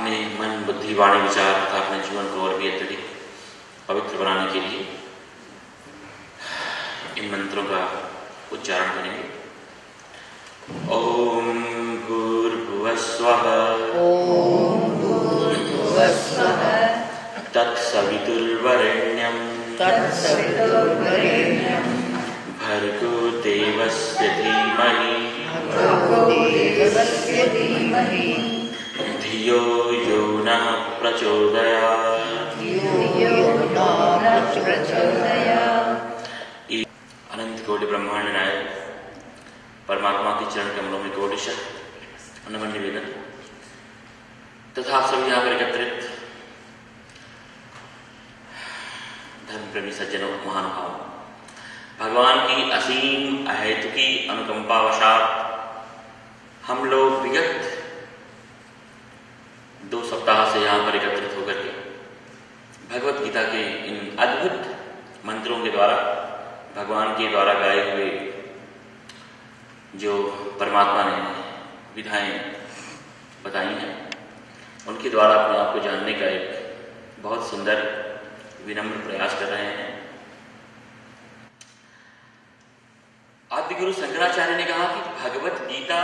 अपने मन, बुद्धि, वाणी, विचार तथा अपने जीवन को और भी अत्यधिक पवित्र बनाने के लिए इन मंत्रों का उच्चारण करेंगे। ओम भूर्भुवः स्वः। ओम भूर्भुवः स्वः। तत्सवितुर्वरेण्यं तत्सवितुर्वरेण्यं भर्गो देवस्य धीमहि भर्गो देवस्य धीमहि धियो यो नः प्रचोदयात्। धियो यो नः प्रचोदयात्। अनंत कोटि ब्रह्मांड नायक परमात्मा के चरण कमलों में कोटिशः नमन निवेदन तथा सभी यहाँ पर एकत्रित धर्म प्रेमी सज्जनों, महानुभावों, भगवान की असीम अहेतुकी अनुकंपावशात हम लोग विगत 2 सप्ताह से यहाँ पर एकत्रित होकर के भगवत गीता के इन अद्भुत मंत्रों के द्वारा, भगवान के द्वारा गाए हुए जो परमात्मा ने विधाएं बताई हैं, उनके द्वारा अपने आप को जानने का एक बहुत सुंदर विनम्र प्रयास कर रहे हैं। आदि गुरु शंकराचार्य ने कहा कि भगवत गीता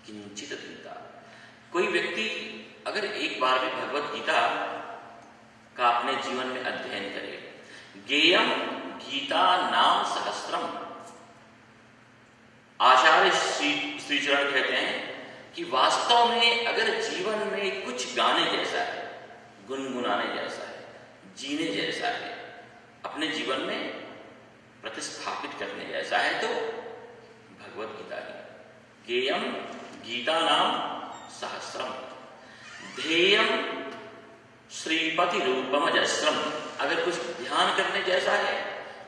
किंचित गीता। कोई व्यक्ति अगर एक बार भी भगवत गीता का अपने जीवन में अध्ययन करे, गेयम गीता नाम सहस्त्रम। आचार्य श्रीचरण कहते हैं कि वास्तव में अगर जीवन में कुछ गाने जैसा है, गुनगुनाने जैसा है, जीने जैसा है, अपने जीवन में प्रतिस्थापित करने जैसा है, तो भगवत गीता ही। गेयम गीता नाम सहस्रम ध्येयम श्रीपति रूपम अजस्रम। अगर कुछ ध्यान करने जैसा है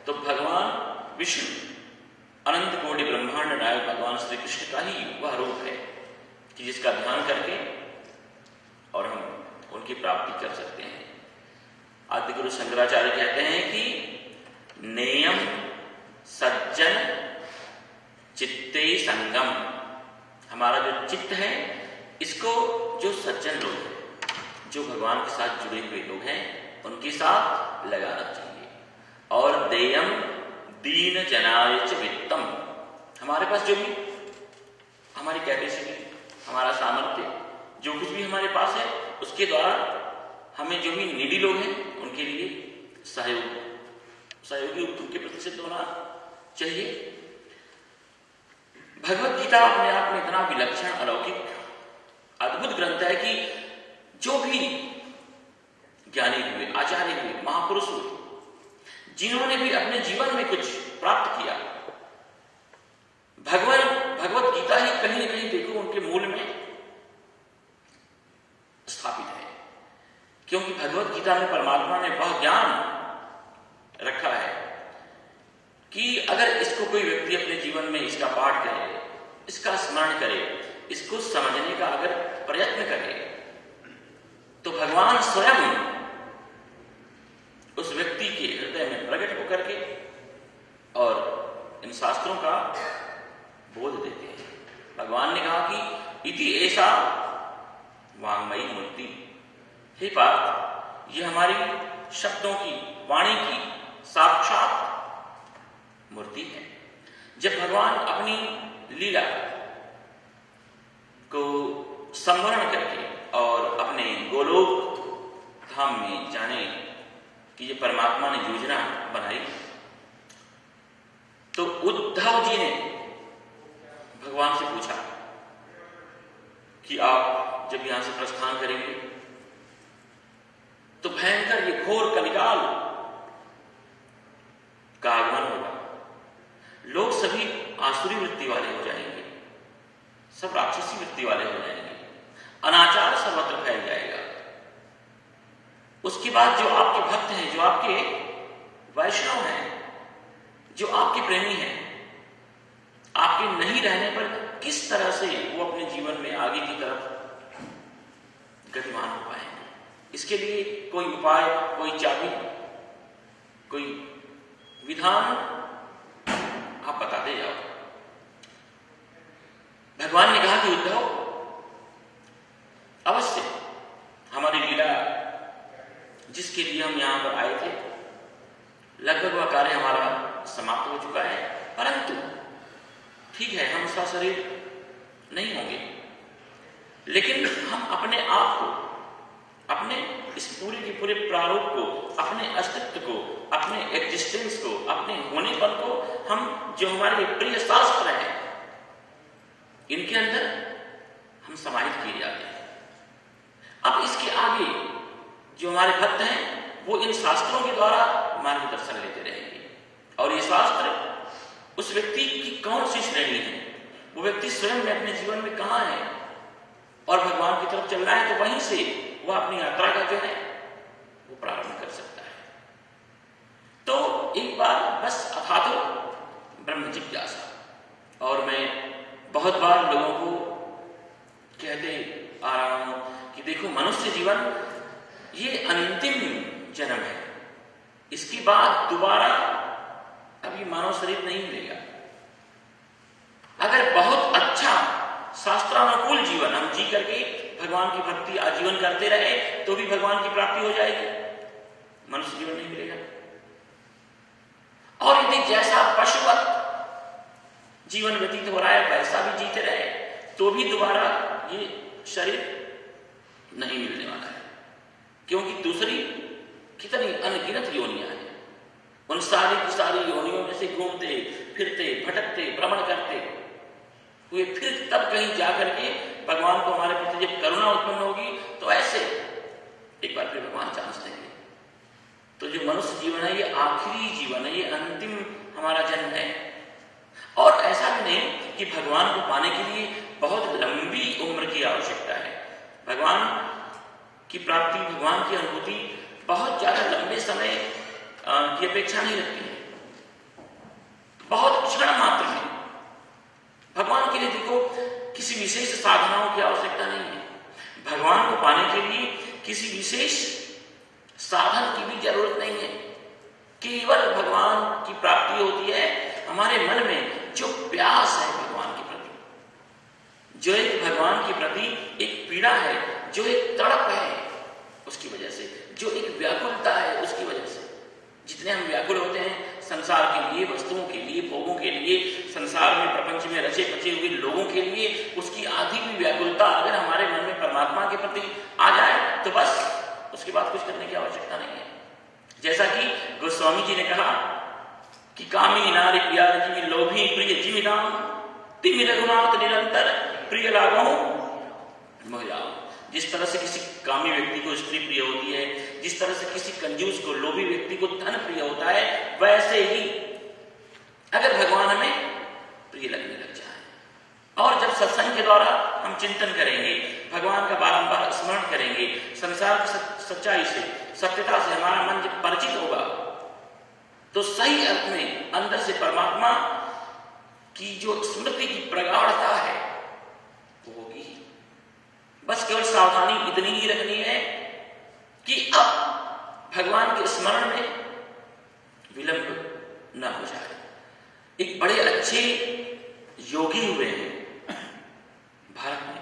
तो भगवान विष्णु, अनंत कोटि ब्रह्मांड नायक भगवान श्री कृष्ण का ही वह रूप है कि जिसका ध्यान करके और हम उनकी प्राप्ति कर सकते हैं। आदि गुरु शंकराचार्य कहते हैं कि नेयम सज्जन चित्ते संगम। हमारा जो चित्त है, इसको जो सज्जन लोग हैं, जो भगवान के साथ जुड़े हुए लोग हैं, उनके साथ लगाना चाहिए। और देयम दीन जनाय च वित्तम। हमारे पास जो भी हमारी कैपेसिटी, हमारा सामर्थ्य, जो कुछ भी हमारे पास है, उसके द्वारा हमें जो भी निडी लोग हैं उनके लिए सहयोगी उनके प्रति सिद्ध होना चाहिए। भगवत गीता अपने आप में इतना विलक्षण, अलौकिक, अद्भुत ग्रंथ है कि जो भी ज्ञानी हुए, आचार्य हुए, महापुरुष हुए, जिन्होंने भी अपने जीवन में कुछ प्राप्त किया, भगवत गीता ही कहीं न कहीं देखो उनके मूल में स्थापित है। क्योंकि भगवत गीता में परमात्मा ने वह ज्ञान रखा है कि अगर इसको कोई व्यक्ति अपने जीवन में इसका पाठ करे, इसका स्मरण करे, इसको समझने का अगर प्रयत्न करे, तो भगवान स्वयं उस व्यक्ति के हृदय में प्रकट होकर के और इन शास्त्रों का बोध देते हैं। भगवान ने कहा कि इति ऐसा वांगमयी मूर्ति। हे पार्थ, ये हमारी शब्दों की, वाणी की साक्षात मूर्ति है। जब भगवान अपनी लीला को संवरण करके और अपने गोलोक धाम में जाने कि ये परमात्मा ने योजना बनाई, तो उद्धव जी ने भगवान से पूछा कि आप जब यहां से प्रस्थान करेंगे तो भयंकर ये घोर कलिकाल का आगमन होगा। लोग सभी आसुरी वृत्ति वाले हो जाएंगे, सब राक्षसी वृत्ति वाले हो जाएंगे, अनाचार सर्वत्र फैल जाएगा। उसके बाद जो आपके भक्त हैं, जो आपके वैष्णव हैं, जो आपके प्रेमी हैं, आपके नहीं रहने पर किस तरह से वो अपने जीवन में आगे की तरफ गतिमान हो पाएंगे। इसके लिए कोई उपाय, कोई चाबी, कोई विधान आप बताते जाओ। भगवान ने कहा कि उद्धव, अवश्य जिसके लिए हम यहाँ पर आए थे, लगभग वह कार्य हमारा समाप्त हो चुका है। परंतु ठीक है, हम उसका शरीर नहीं होंगे, लेकिन हम अपने आप को, अपने इस पूरे के पूरे प्रारूप को, अपने अस्तित्व को, अपने एग्जिस्टेंस को, अपने होनेपन को, हम जो हमारे प्रिय शास्त्र हैं इनके अंदर हम समाहित किए जाते हैं। अब इसके आगे जो हमारे भक्त हैं वो इन शास्त्रों के द्वारा मार्गदर्शन लेते रहेंगे। और ये शास्त्र उस व्यक्ति की कौन सी श्रेणी है, वो व्यक्ति स्वयं में अपने जीवन में कहां है और भगवान की तरफ चल रहा है, तो वहीं से वह अपनी यात्रा का जो है वो प्रारंभ कर सकता है। तो एक बार बस अथातो ब्रह्म जिज्ञासा। और मैं बहुत बार लोगों को कहते आ रहा हूं कि देखो, मनुष्य जीवन ये अंतिम जन्म है, इसके बाद दोबारा अभी मानव शरीर नहीं मिलेगा। अगर बहुत अच्छा शास्त्रानुकूल जीवन हम जी करके भगवान की भक्ति आजीवन करते रहे तो भी भगवान की प्राप्ति हो जाएगी, मनुष्य जीवन नहीं मिलेगा। और यदि जैसा पशुवत जीवन व्यतीत हो रहा है वैसा भी जीते रहे तो भी दोबारा ये शरीर नहीं मिलने वाला है, क्योंकि दूसरी कितनी अनगिनत योनियां हैं। उन सारी की सारी योनियों में से घूमते फिरते भटकते भ्रमण करते हुए फिर तब कहीं जाकर के भगवान को हमारे प्रति जब करुणा उत्पन्न होगी तो ऐसे एक बार फिर भगवान चांस देंगे। तो जो मनुष्य जीवन है ये आखिरी जीवन है, ये अंतिम हमारा जन्म है। और ऐसा भी नहीं कि भगवान को पाने के लिए बहुत लंबी उम्र की आवश्यकता है। भगवान की प्राप्ति, भगवान की अनुभूति बहुत ज्यादा लंबे समय की अपेक्षा नहीं रखती है, बहुत क्षण मात्र में। भगवान के लिए देखो किसी विशेष साधनाओं की आवश्यकता नहीं है। भगवान को पाने के लिए किसी विशेष साधन की भी जरूरत नहीं है। केवल भगवान की प्राप्ति होती है हमारे मन में जो प्यास है भगवान के प्रति, जो एक भगवान के प्रति एक पीड़ा है, जो एक तड़प है उसकी वजह से, जो एक व्याकुलता है उसकी वजह से। जितने हम व्याकुल होते हैं संसार के लिए, वस्तुओं के लिए, भोगों के लिए, संसार में प्रपंच में रचे पचे हुए लोगों के लिए, उसकी आधी भी व्याकुलता अगर हमारे मन में परमात्मा के प्रति आ जाए तो बस उसके बाद कुछ करने की आवश्यकता नहीं है। जैसा कि गोस्वामी जी ने कहा कि कामी नारी प्रिया जीवी लोभी प्रिय जीविताम तिमि रघुनाथ निरंतर प्रिय लागो मोहियाओ। जिस तरह से किसी कामी व्यक्ति को स्त्री प्रिय होती है, जिस तरह से किसी कंजूस को, लोभी व्यक्ति को धन प्रिय होता है, वैसे ही अगर भगवान हमें प्रिय लगने लग जाए और जब सत्संग के द्वारा हम चिंतन करेंगे, भगवान का बारंबार स्मरण करेंगे, संसार की सच्चाई से, सत्यता से हमारा मन जब परिचित होगा तो सही अर्थ में अंदर से परमात्मा की जो स्मृति की प्रगाढ़ता है वो होगी। बस केवल सावधानी इतनी ही रखनी है कि अब भगवान के स्मरण में विलंब न हो जाए। एक बड़े अच्छे योगी हुए हैं भारत में,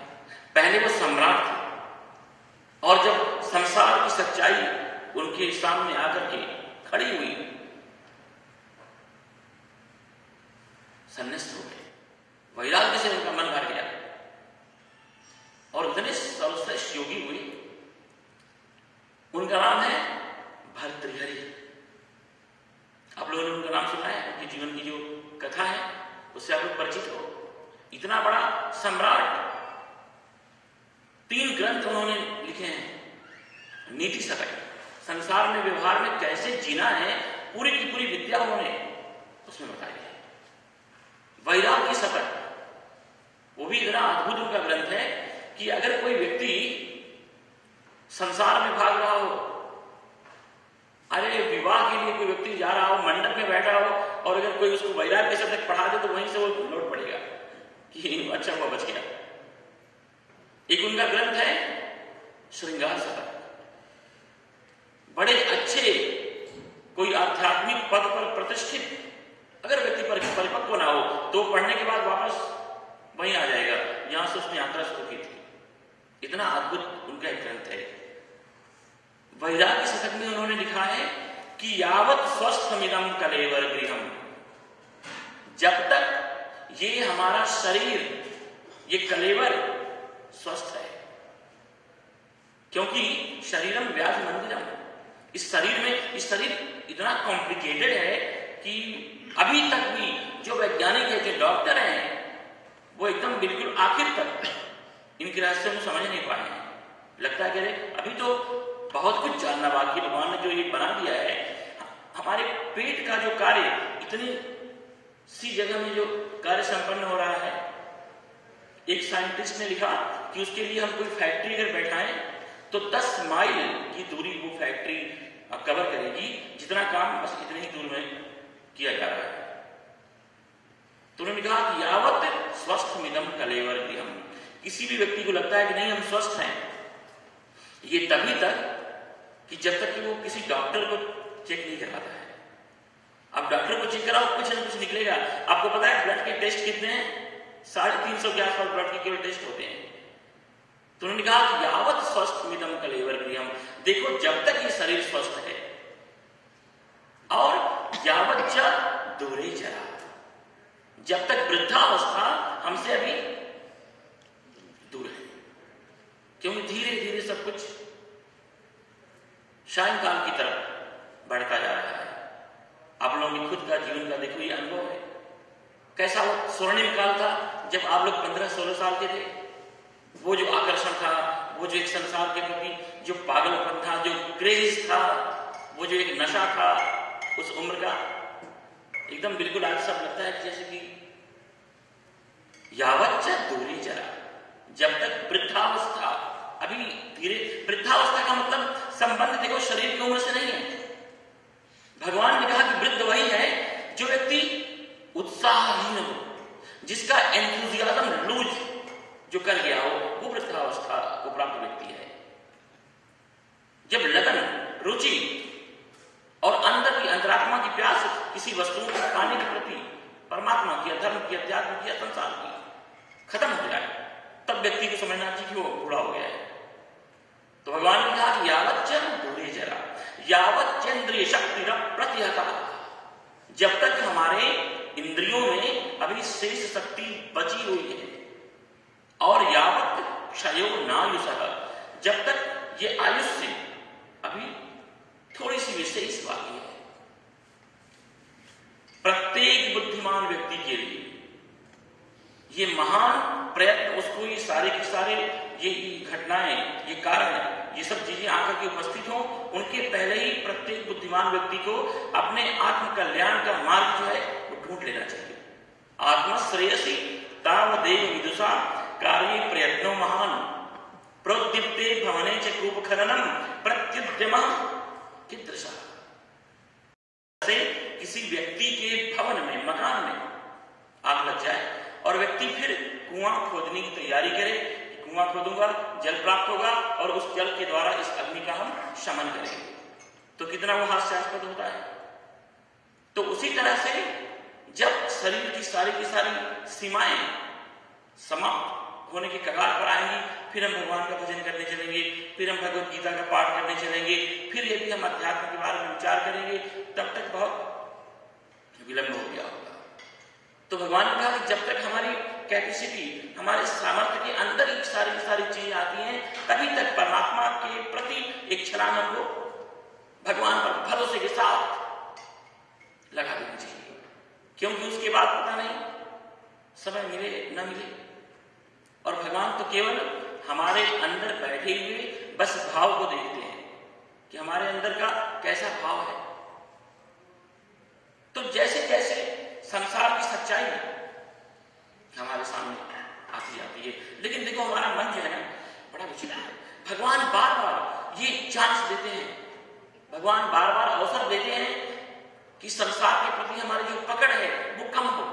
पहले वो सम्राट थे और जब संसार की सच्चाई उनके सामने आकर के खड़ी हुई सन्निष्ठ हो गए, वैराग्य से उनका मन भर गया और इतने सर्वश्रेष्ठ योगी हुए। उनका नाम है भर्तृहरि। आप लोगों ने उनका नाम सुना है, उनके जीवन की जो कथा है उससे आप लोग परिचित हो। इतना बड़ा सम्राट, 3 ग्रंथ उन्होंने लिखे हैं। नीति शतक, संसार में व्यवहार में कैसे जीना है पूरी की पूरी विद्या उन्होंने उसमें बताई है। वैराग्य शतक, वो भी इतना अद्भुत उनका ग्रंथ है कि अगर कोई व्यक्ति संसार में भाग रहा हो, अरे विवाह के लिए कोई व्यक्ति जा रहा हो, मंडप में बैठा हो और अगर कोई उसको वैराग्य शतक पढ़ा दे तो वहीं से वो लौट पड़ेगा कि अच्छा हुआ बच गया। एक उनका ग्रंथ है श्रृंगार शतक। बड़े अच्छे कोई आध्यात्मिक पद पर प्रतिष्ठित अगर व्यक्ति परिपक्व ना हो तो पढ़ने के बाद वापस वहीं आ जाएगा यहां से उसने यात्रा शुरू की थी। इतना अद्भुत उनका एक ग्रंथ है। वैराग्य शतक में उन्होंने कि यावत स्वस्थमिदं कलेवर गृहम, जब तक ये हमारा शरीर, ये कलेवर स्वस्थ है, क्योंकि शरीरम व्याधि मंदिरम, इस शरीर इतना कॉम्प्लिकेटेड है कि अभी तक भी जो वैज्ञानिक है, जो डॉक्टर हैं, वो एकदम बिल्कुल आखिर तक इनके रहस्यों को समझ नहीं पाए हैं। लगता है कि अभी तो बहुत कुछ जानना बाकी, भगवान ने जो ये बना दिया है, हमारे पेट का जो कार्य इतनी सी जगह में जो कार्य संपन्न हो रहा है। एक साइंटिस्ट ने लिखा कि उसके लिए हम कोई फैक्ट्री अगर बैठाएं तो 10 माइल की दूरी वो फैक्ट्री कवर करेगी, जितना काम बस इतने ही दूर में किया जा रहा है। तो उन्होंने कहा कि यावत स्वस्थमिदं कलेवर गृहम, किसी भी व्यक्ति को लगता है कि नहीं हम स्वस्थ हैं, ये तभी तक कि जब तक कि वो किसी डॉक्टर को चेक नहीं करवाता है। अब डॉक्टर को चेक कराओ, कुछ ना कुछ निकलेगा। आपको पता है ब्लड के टेस्ट कितने हैं? 350 के आसपास ब्लड के केवल टेस्ट होते हैं। तो उन्होंने कहा कि यावत स्वस्थमिदं कलेवर गृहम, देखो जब तक ये शरीर स्वस्थ है, और यावत च दूरे जरा, जब तक वृद्धावस्था हमसे अभी दूर है, क्योंकि धीरे धीरे सब कुछ सायंकाल की तरफ बढ़ता जा रहा है। आप लोगों की खुद का जीवन का देखो ये अनुभव है, कैसा वो स्वर्णिम काल था जब आप लोग 15-16 साल के थे। वो जो आकर्षण था, वो जो एक संसार के प्रति जो पागलपन था, जो क्रेज था, वो जो एक नशा था उस उम्र का, एकदम बिल्कुल आज सब लगता है जैसे कि यावत दूरी जरा, जब तक वृद्धावस्था अभी धीरे, वृद्धावस्था का मतलब संबंध देखो शरीर की उम्र से नहीं है। भगवान ने कहा कि वृद्ध वही है जो व्यक्ति उत्साहहीन हो, जिसका एंथुजियाज्म लूज जो कर गया हो, वो वृद्धावस्था को प्राप्त व्यक्ति है। जब लगन, रुचि और अंदर की अंतरात्मा की प्यास किसी वस्तु को पाने के प्रति, परमात्मा की, धर्म की, अध्यात्म की, संसार की खत्म हो जाए, तब व्यक्ति को समझना चाहिए कि वो बूढ़ा हो गया है। तो भगवान ने कहा कि यावत दूरे जरा, यावत चेन्द्रिय शक्ति प्रत्यहता, जब तक हमारे इंद्रियों में अभी शेष शक्ति बची हुई है, और यावत क्षयो नायुषः, जब तक ये आयुष्य अभी थोड़ी सी विशेष बाकी है। प्रत्येक बुद्धिमान व्यक्ति के लिए ये महान प्रयत्न, उसको ये सारे के सारे ये घटनाएं, ये कारण, ये सब चीजें आकर के उपस्थित हो, उनके पहले ही प्रत्येक बुद्धिमान व्यक्ति को अपने आत्म कल्याण का मार्ग जो है वो ढूंढ लेना चाहिए। आत्मश्रेयसी तावदेव विदुषा कार्ये प्रयत्नो महान प्रोद्दीप्ते भवने च कूप खननम प्रत्युद्यमः कीदृशः। से किसी व्यक्ति के भवन में, मकान में आग लग जाए और व्यक्ति फिर कुआं खोदने की तैयारी करे, कुआं खोदूंगा, जल प्राप्त होगा और उस जल के द्वारा इस अग्नि का हम शमन करेंगे, तो कितना वो हास्यास्पद होता है। तो उसी तरह से जब शरीर की सारी सीमाएं समाप्त होने की कगार पर आएंगी, फिर हम भगवान का भजन करने चलेंगे, फिर हम भगवत गीता का पाठ करने चलेंगे, फिर यदि हम अध्यात्म के बारे में विचार करेंगे, तब तक बहुत विलंब हो गया होगा। तो भगवान ने कहा कि जब तक हमारी कैपेसिटी, हमारे सामर्थ्य के अंदर ही सारी चीजें आती हैं, तभी तक परमात्मा के प्रति एक छलांग हमको भगवान पर भरोसे के साथ लगा देनी चाहिए, क्योंकि उसके बाद पता नहीं समय मिले न मिले। और भगवान तो केवल हमारे अंदर बैठे हुए बस भाव को देखते हैं कि हमारे अंदर का कैसा भाव है। तो जैसे जैसे संसार की सच्चाई हमारे सामने आती जाती है, लेकिन देखो हमारा मन जो है ना बड़ा विचित्र है। भगवान बार बार ये चांस देते हैं, भगवान बार बार अवसर देते हैं कि संसार के प्रति हमारी जो पकड़ है वो कम हो,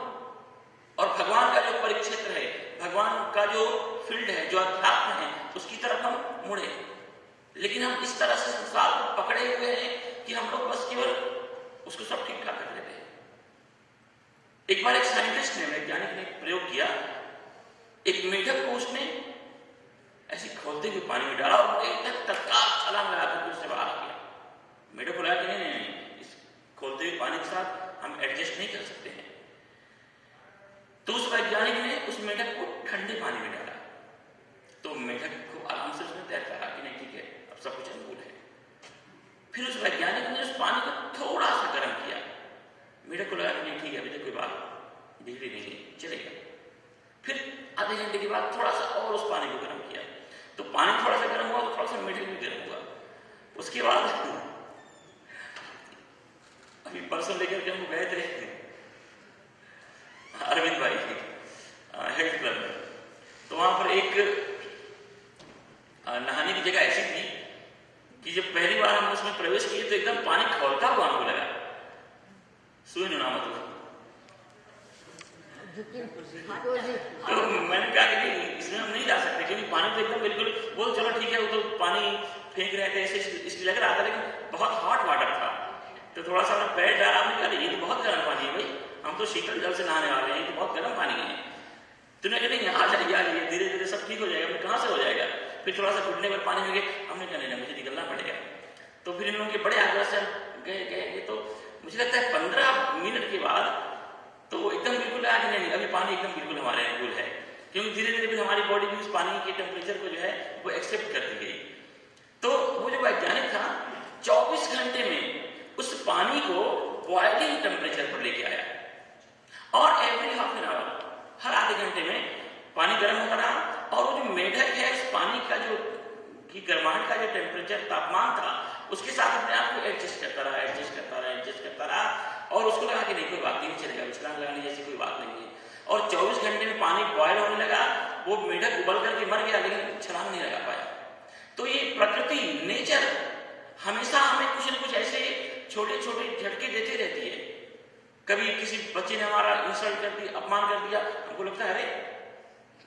और भगवान का जो परिक्षेत्र है, भगवान का जो फील्ड है, जो अध्यात्म है, उसकी तरफ हम मुड़े। लेकिन हम इस तरह से संसार को पकड़े हुए हैं कि हम लोग बस केवल उसको सब ठीक ठाक कर लेते हैं। एक बार एक साइंटिस्ट ने, वैज्ञानिक ने प्रयोग किया, एक मेढक को उसने ऐसे खोलते हुए पानी में डाला और एकदम तत्काल छलांग लगाकर उससे बाहर आ गया। मेढक को लगा कि नहीं, उबलते हुए पानी के साथ हम एडजस्ट नहीं कर सकते हैं। तो उस वैज्ञानिक ने उस मेढक को ठंडे पानी में डाला, तो मेढक को आराम से उसने तैर करा कि नहीं ठीक है, अब सब कुछ अनुकूल है। फिर उस वैज्ञानिक ने उस पानी को थोड़ा सा गर्म किया। मेढक को लगा कि नहीं ठीक है, अभी तक कोई बात बिगड़ी नहीं, चलेगा। फिर आधे घंटे के बाद थोड़ा सा और उस पानी को गर्म किया, तो पानी थोड़ा सा गर्म हुआ तो थोड़ा सा मेढक भी गर्म हुआ। उसके बाद अभी परसों लेकर के हम गए थे अरविंद भाई हेल्थ क्लब में, तो वहां पर एक नहाने की जगह ऐसी थी कि जब पहली बार हम उसमें प्रवेश किए तो एकदम पानी खौलता हुआ हमको लगा। सुई नामत तो मैंने कहा कि नहीं, इसमें हम नहीं जा सकते क्योंकि पानी तो एकदम बिल्कुल, बोल चलो ठीक है, वो तो पानी फेंक रहे थे ऐसे इसलिए लग रहा था, लेकिन बहुत हॉट वाटर था। तो थोड़ा सा हमने पैर डाला, हमने कहा ये तो बहुत गर्म पानी है भाई, हम तो शीतल जल से नहाने वाले हैं, ये तो बहुत गर्म पानी है। तुमने कहा नहीं आ जाइए, धीरे धीरे सब ठीक हो जाएगा। हमने कहाँ से हो जाएगा? फिर थोड़ा सा घुटने पर पानी में गए, हमने कहा नहीं मुझे निकलना पड़ेगा। तो फिर इन लोगों के बड़े आग्रह से गए, तो मुझे लगता है 15 मिनट के बाद तो एकदम बिल्कुल आज नहीं, अभी पानी एकदम बिल्कुल हमारे अनुकूल है, क्योंकि धीरे धीरे फिर हमारी बॉडी भी उस पानी के टेम्परेचर को जो है वो एक्सेप्ट कर दी गई। तो वो जो वैज्ञानिक था 24 घंटे में उस पानी को बॉइलिंग टेम्परेचर पर लेके आया, और एवरी हाफ एन आवर, हर आधे घंटे में पानी गर्म हो रहा, और वो जो मेढक है उस पानी का जो गर्माहट का जो टेम्परेचर तापमान था उसके साथ अपने आप को एडजस्ट करता रहा, और उसको लगा कि नहीं कोई बात नहीं, चलेगा, छलांग लगाने जैसी कोई बात नहीं है। और 24 घंटे में पानी बॉयल होने लगा, वो मेढक उबल करके मर गया, लेकिन छलांग नहीं लगा पाया। तो ये प्रकृति, नेचर हमेशा हमें कुछ न कुछ ऐसे छोटे छोटे झटके देते रहती है। कभी किसी बच्चे ने हमारा इंसल्ट कर दिया, अपमान कर दिया, हमको लगता है अरे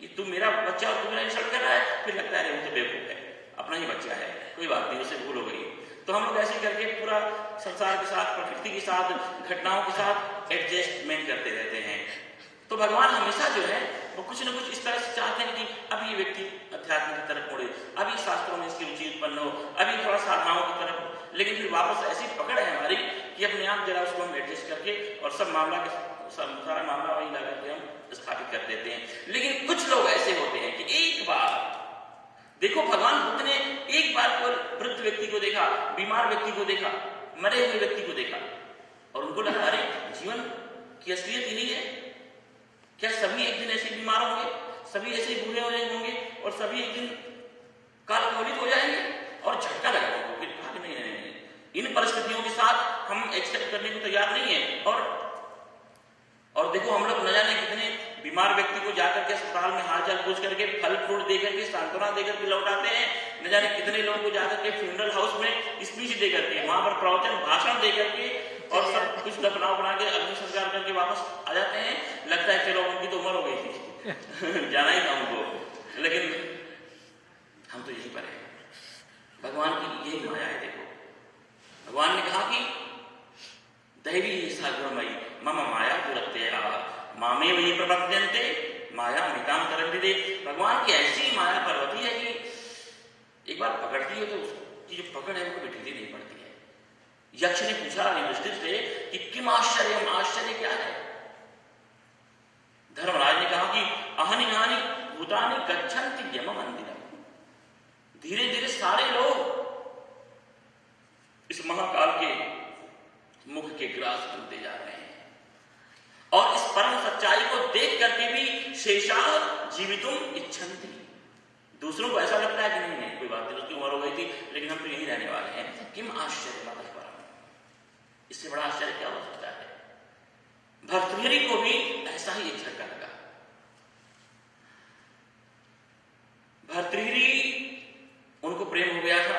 ये तू मेरा बच्चा और तू मेरा इंसल्ट कर रहा है, फिर लगता है अरे वो तो बेवकूफ है, अपना ही बच्चा है, कोई बात नहीं, उससे भूल हो गई। तो हम लोग ऐसे करके पूरा संसार के साथ, प्रकृति के साथ, घटनाओं के साथ एडजस्टमेंट करते रहते हैं। तो भगवान हमेशा जो है वो कुछ न कुछ इस तरह से चाहते हैं कि अब ये व्यक्ति अध्यात्म की तरफ मुड़े, अभी शास्त्रों में इसकी रुचि उत्पन्न हो, अभी थोड़ा साधनाओं की तरफ, लेकिन फिर वापस ऐसी पकड़ है हमारी कि अपने आप जरा उसको हम एडजस्ट करके और सब मामला सारा मामला वही लगा के हम स्थापित कर देते हैं। लेकिन कुछ लोग ऐसे होते हैं कि एक बार देखो, भगवान बुद्ध ने एक बार केवल वृद्ध व्यक्ति को देखा, बीमार व्यक्ति को देखा, मरे हुए व्यक्ति को देखा, और उनको लगा अरे जीवन की असलियत यही है क्या? सभी एक दिन ऐसे बीमार होंगे, सभी ऐसे बूढ़े हो होंगे, और सभी एक दिन काल कवलित हो जाएंगे। और झटका लगा उनको, फिर कहा कि नहीं, इन परिस्थितियों के साथ हम एक्सेप्ट करने को तैयार नहीं है। और देखो हम लोग न जाने कितने बीमार व्यक्ति को जाकर के अस्पताल में हालचाल पूछ करके, फल फ्रूट देकर के, सांत्वना देकर के लौटाते हैं, न जाने कितने लोगों को जाकर के फ्यूनरल हाउस में स्पीच देकर के, वहां पर प्रवचन भाषण देकर के, और सब कुछ दफनाव बना के अग्नि संस्कार करके वापस आ जाते हैं। लगता है चलो उनकी तो उम्र हो गई थी जाना ही था उनको, लेकिन हम तो यही पर है। भगवान की यही माया है। देखो भगवान ने कहा कि दैवी सागरमयी मम माया दुरत्यया मामेव ये प्रपद्यन्ते माया मिताम तरन्ति। भगवान की ऐसी माया पर्वती है कि एक बार पकड़ती है तो उसकी जो पकड़ है वो कभी ढीली नहीं पड़ती है। यक्ष ने पूछा युधिष्ठिर से कि किम आश्चर्य, आश्चर्य क्या है? धर्मराज ने कहा कि अहनि हानि भूतानि गच्छन्ति यम मंदिरम। धीरे धीरे सारे लोग इस महाकाल के मुख के ग्रास बनते जा रहे हैं, और इस परम सच्चाई को देख करके भी शेषाः जीवितुम इच्छन्ति। दूसरों को ऐसा लगता है कि नहीं कोई बात नहीं, उसकी उम्र हो गई थी, लेकिन हम तो यही रहने वाले हैं। किम आश्चर्य माता परम, इससे बड़ा आश्चर्य क्या हो सकता है? भर्तृहरि को भी ऐसा ही एक झटका लगा। भर्तृहरि उनको प्रेम हो गया था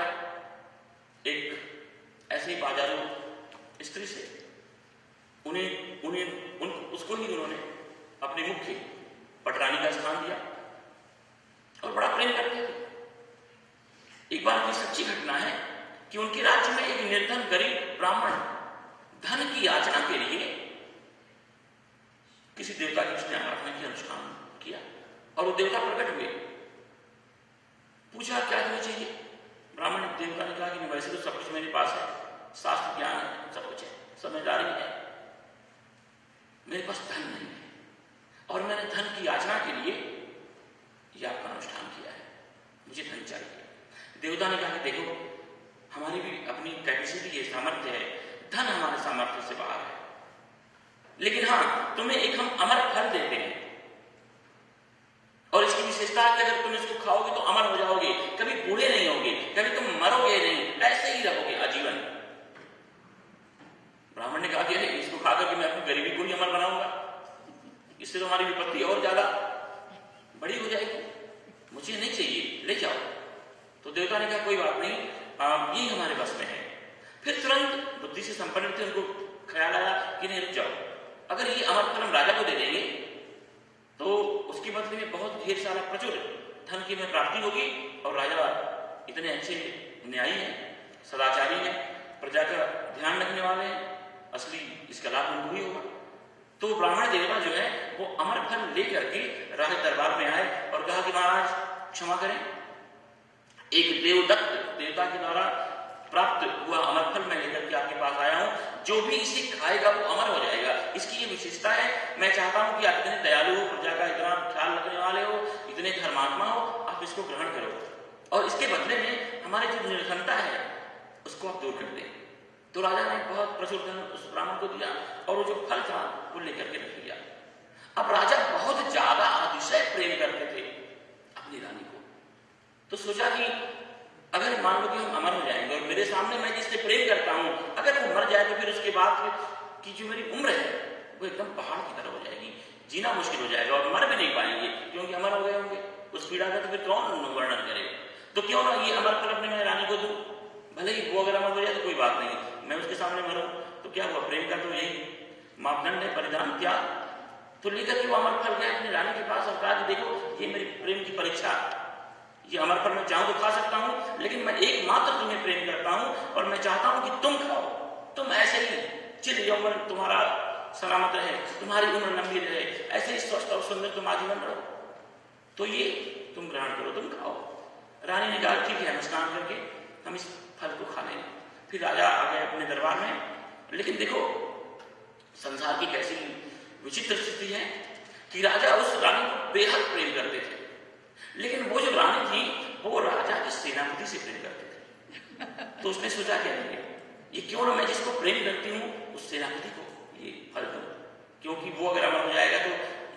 एक ऐसे ही बाजारू स्त्री से। उसको ही उन्होंने अपने मुख्य पटरानी का स्थान दिया और बड़ा प्रेम करते थे। एक बार की सच्ची घटना है कि उनके राज्य में एक निर्धन गरीब ब्राह्मण धन की याचना के लिए किसी देवता की उसने आराधना की, अनुष्ठान किया, और वो देवता प्रकट हुए। पूछा क्या तुम्हें चाहिए? ब्राह्मण देवता ने कहा कि वैसे तो सब कुछ मेरे पास है, शास्त्र ज्ञान है, सब कुछ है, समझदारी है, मेरे पास धन नहीं है और मैंने धन की याचना के लिए यह आपका अनुष्ठान किया है, मुझे धन चाहिए। देवता ने कहा कि देखो हमारी भी अपनी कैपेसिटी है, सामर्थ्य है, धन हमारे सामर्थ्य से बाहर है, लेकिन हाँ तुम्हें एक हम अमर फल देते हैं और इसकी विशेषता है कि अगर तुम इसको खाओगे तो अमर हो जाओगे, कभी बूढ़े नहीं होगे, कभी तुम मरोगे नहीं, ऐसे ही रहोगे आजीवन। ब्राह्मण ने कहा कि इसको खाकर के मैं अपनी गरीबी को ही अमर बनाऊंगा, इससे तो हमारी विपत्ति और ज्यादा बड़ी हो जाएगी, मुझे नहीं चाहिए, ले जाओ। तो देवता ने कहा कोई बात नहीं, यही हमारे बस में है। फिर तुरंत बुद्धि से संपन्न थे, उनको ख्याल आया कि नहीं रुक जाओ, अगर ये अमर फल हम राजा को दे देंगे तो उसके बदले में बहुत ढेर सारा प्रचुर धन की में प्राप्ति होगी और राजा इतने अच्छे न्यायी हैं, सदाचारी हैं, प्रजा का ध्यान रखने वाले हैं, असली इसका लाभ उनको ही होगा। तो ब्राह्मण देवता जो है वो अमर फल लेकर के राज दरबार में आए और कहा कि महाराज क्षमा करें, एक देवदत्त देवता के द्वारा प्राप्त हुआ अमर फल मैं लेकर के आपके पास आया हूं, जो भी इसे खाएगा वो अमर हो जाएगा, इसकी ये विशेषता है। मैं चाहता हूं कि आप इतने दयालु हो, प्रजा का इतना ख्याल रखने वाले हो, इतने धर्मात्मा हो, आप इसको ग्रहण करो और इसके बदले में हमारी जो निर्धनता है उसको आप दूर कर दें। तो राजा ने बहुत प्रचुर धन उस ब्राह्मण को दिया और वो जो फल था वो लेकर के रख लिया। अब राजा बहुत ज्यादा अतिशय प्रेम करते थे अपनी रानी को, तो सोचा कि अगर मान लो कि हम अमर हो जाएंगे और मेरे सामने मैं जिससे प्रेम करता हूं अगर वो मर जाए तो फिर उसके बाद की जो मेरी उम्र है वो एकदम पहाड़ की तरह हो जाएगी, जीना मुश्किल हो जाएगा और मर भी नहीं पाएंगे क्योंकि अमर हो गए होंगे। उस पीड़ा का तो फिर कौन वर्णन करे, तो क्यों ना ये अमर फल अपने मैं रानी को दूं, भले ही वो अगर अमर हो जाए तो कोई बात नहीं, मैं उसके सामने मरूं तो क्या हुआ, प्रेम का तो यही मापदंड है, परिधान क्या। तो लेकर के वो अमर फल गया अपनी रानी के पास और कहा कि देखो ये मेरी प्रेम की परीक्षा, ये अमर फल मैं चाहूं तो खा सकता हूं, लेकिन मैं एकमात्र तुम्हें प्रेम करता हूं और मैं चाहता हूं कि तुम खाओ, तुम ऐसे ही चिर यौवन तुम्हारा सलामत रहे, तुम्हारी उम्र लंबी रहे, ऐसे ही स्वस्थ और सुंदर तुम आजीवन रहो, तो ये तुम ग्रहण करो, तुम खाओ। रानी ने कहा ठीक है, हम स्नान करके हम इस फल को खा लेंगे। फिर राजा आ गए अपने दरबार में, लेकिन देखो संसार की कैसी विचित्र स्थिति है कि राजा उस रानी को बेहद प्रेम करते थे, लेकिन वो जो रानी थी वो राजा के सेनापति से प्रेम करते थे। तो उसने सोचा क्या करेंगे, ये क्यों ना मैं जिसको प्रेम करती हूँ उस सेनापति को ये फल दूं, क्योंकि वो अगर अमर हो जाएगा तो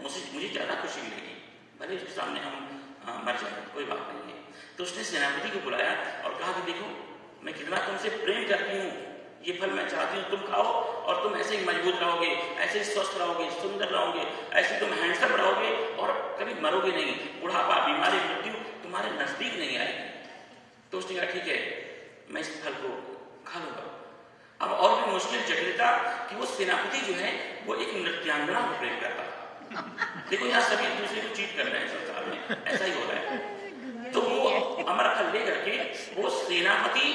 मुझे ज्यादा खुशी मिलेगी, भले उसके सामने हम मर जाएंगे कोई बात नहीं है। तो उसने सेनापति को बुलाया और कहा कि देखो मैं कितना तुमसे प्रेम करती हूँ, ये फल मैं चाहती हूँ तुम खाओ और तुम ऐसे ही मजबूत रहोगे, ऐसे ही स्वस्थ रहोगे, सुंदर रहोगे, ऐसे तुम हैंडसम रहोगे और कभी मरोगे नहीं, बुढ़ापा बीमारी मृत्यु तुम्हारे नजदीक नहीं आएगी। तो उसने कहा ठीक है मैं इस फल को खा लूंगा। अब और भी मुश्किल जटिलता कि वो सेनापति जो है वो एक नृत्यांगना को प्रेम करता था। देखो यहाँ सभी एक दूसरे को चीट कर रहे हैं संसार में, ऐसा ही हो रहा है। तो वो अमर फल लेकर के वो सेनापति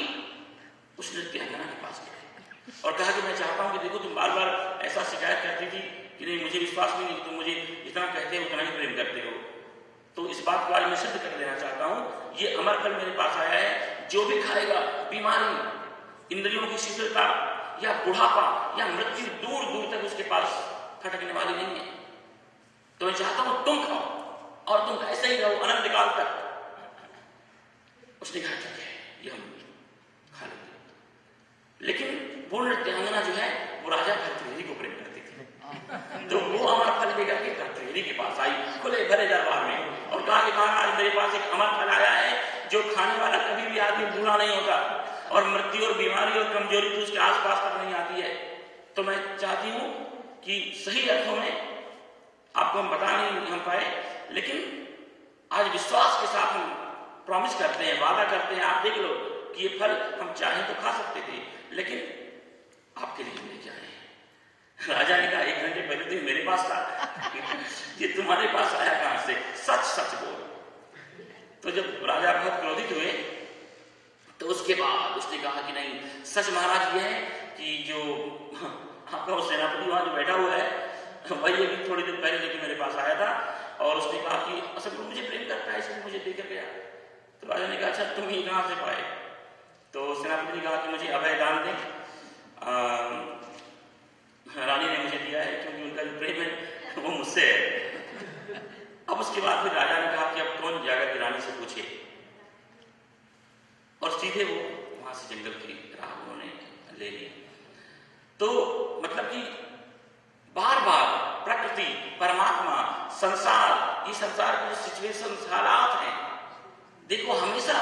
उस नृत्यांगना के पास गए और कहा कि मैं चाहता हूं कि देखो तुम बार बार ऐसा शिकायत करती थी कि नहीं मुझे विश्वास नहीं कि तुम मुझे जितना कहते हो उतना ही प्रेम करते हो, तो इस बात को आज मैं सिद्ध कर देना चाहता हूं, ये अमर फल मेरे पास आया है, जो भी खाएगा बीमारी, इंद्रियों की शिथिलता या बुढ़ापा या मृत्यु दूर दूर तक उसके पास फटकने वाली नहीं है। तो मैं चाहता हूं तुम खाओ और तुम ऐसे ही रहो अनंत काल तक। उसने कहा ठीक है ये हम खा लेंगे। लेकिन वो नृत्यांगना जो है वो राजा भर्तृहरि को प्रेम करती थी, तो वो अमर फल लेकर के भर्तृहरि के पास आई खुले भरे दरबार में और कहा कि महाराज मेरे पास एक अमर फल आया है जो खाने वाला कभी भी आदमी बूढ़ा नहीं होता और मृत्यु और बीमारी और कमजोरी तो उसके आसपास तक नहीं आती है। तो मैं चाहती हूं कि सही अर्थों में आपको हम बता नहीं हम पाए, लेकिन आज विश्वास के साथ हम प्रॉमिस करते हैं, वादा करते हैं, आप देख लो कि ये फल हम चाहें तो खा सकते थे, लेकिन आपके लिए लेके आए हैं। राजा ने कहा 1 घंटे पहले तो मेरे पास था ये तुम्हारे पास आया कहां से, सच सच बोल। तो जब राजा बहुत क्रोधित हुए तो उसके बाद उसने कहा कि नहीं सच महाराज ये है कि जो आपका वो सेनापति वहां जो बैठा हुआ है वही अभी थोड़ी देर पहले लेके मेरे पास आया था और उसने कहा कि असल में मुझे प्रेम करता है इसलिए मुझे लेकर गया। तो राजा ने कहा अच्छा तुम ये कहां से पाए? तो सेनापति ने कहा कि मुझे अभय दान दें, रानी ने मुझे दिया है क्योंकि उनका जो प्रेम है वो मुझसे है। अब उसके बाद फिर राजा ने कहा कि अब कौन जाकर के रानी से पूछे, और सीधे वो वहां से जंगल की राह उन्होंने ले ली। तो मतलब कि बार बार प्रकृति, परमात्मा, संसार, ये संसार के जो सिचुएशन, हालात हैं, देखो हमेशा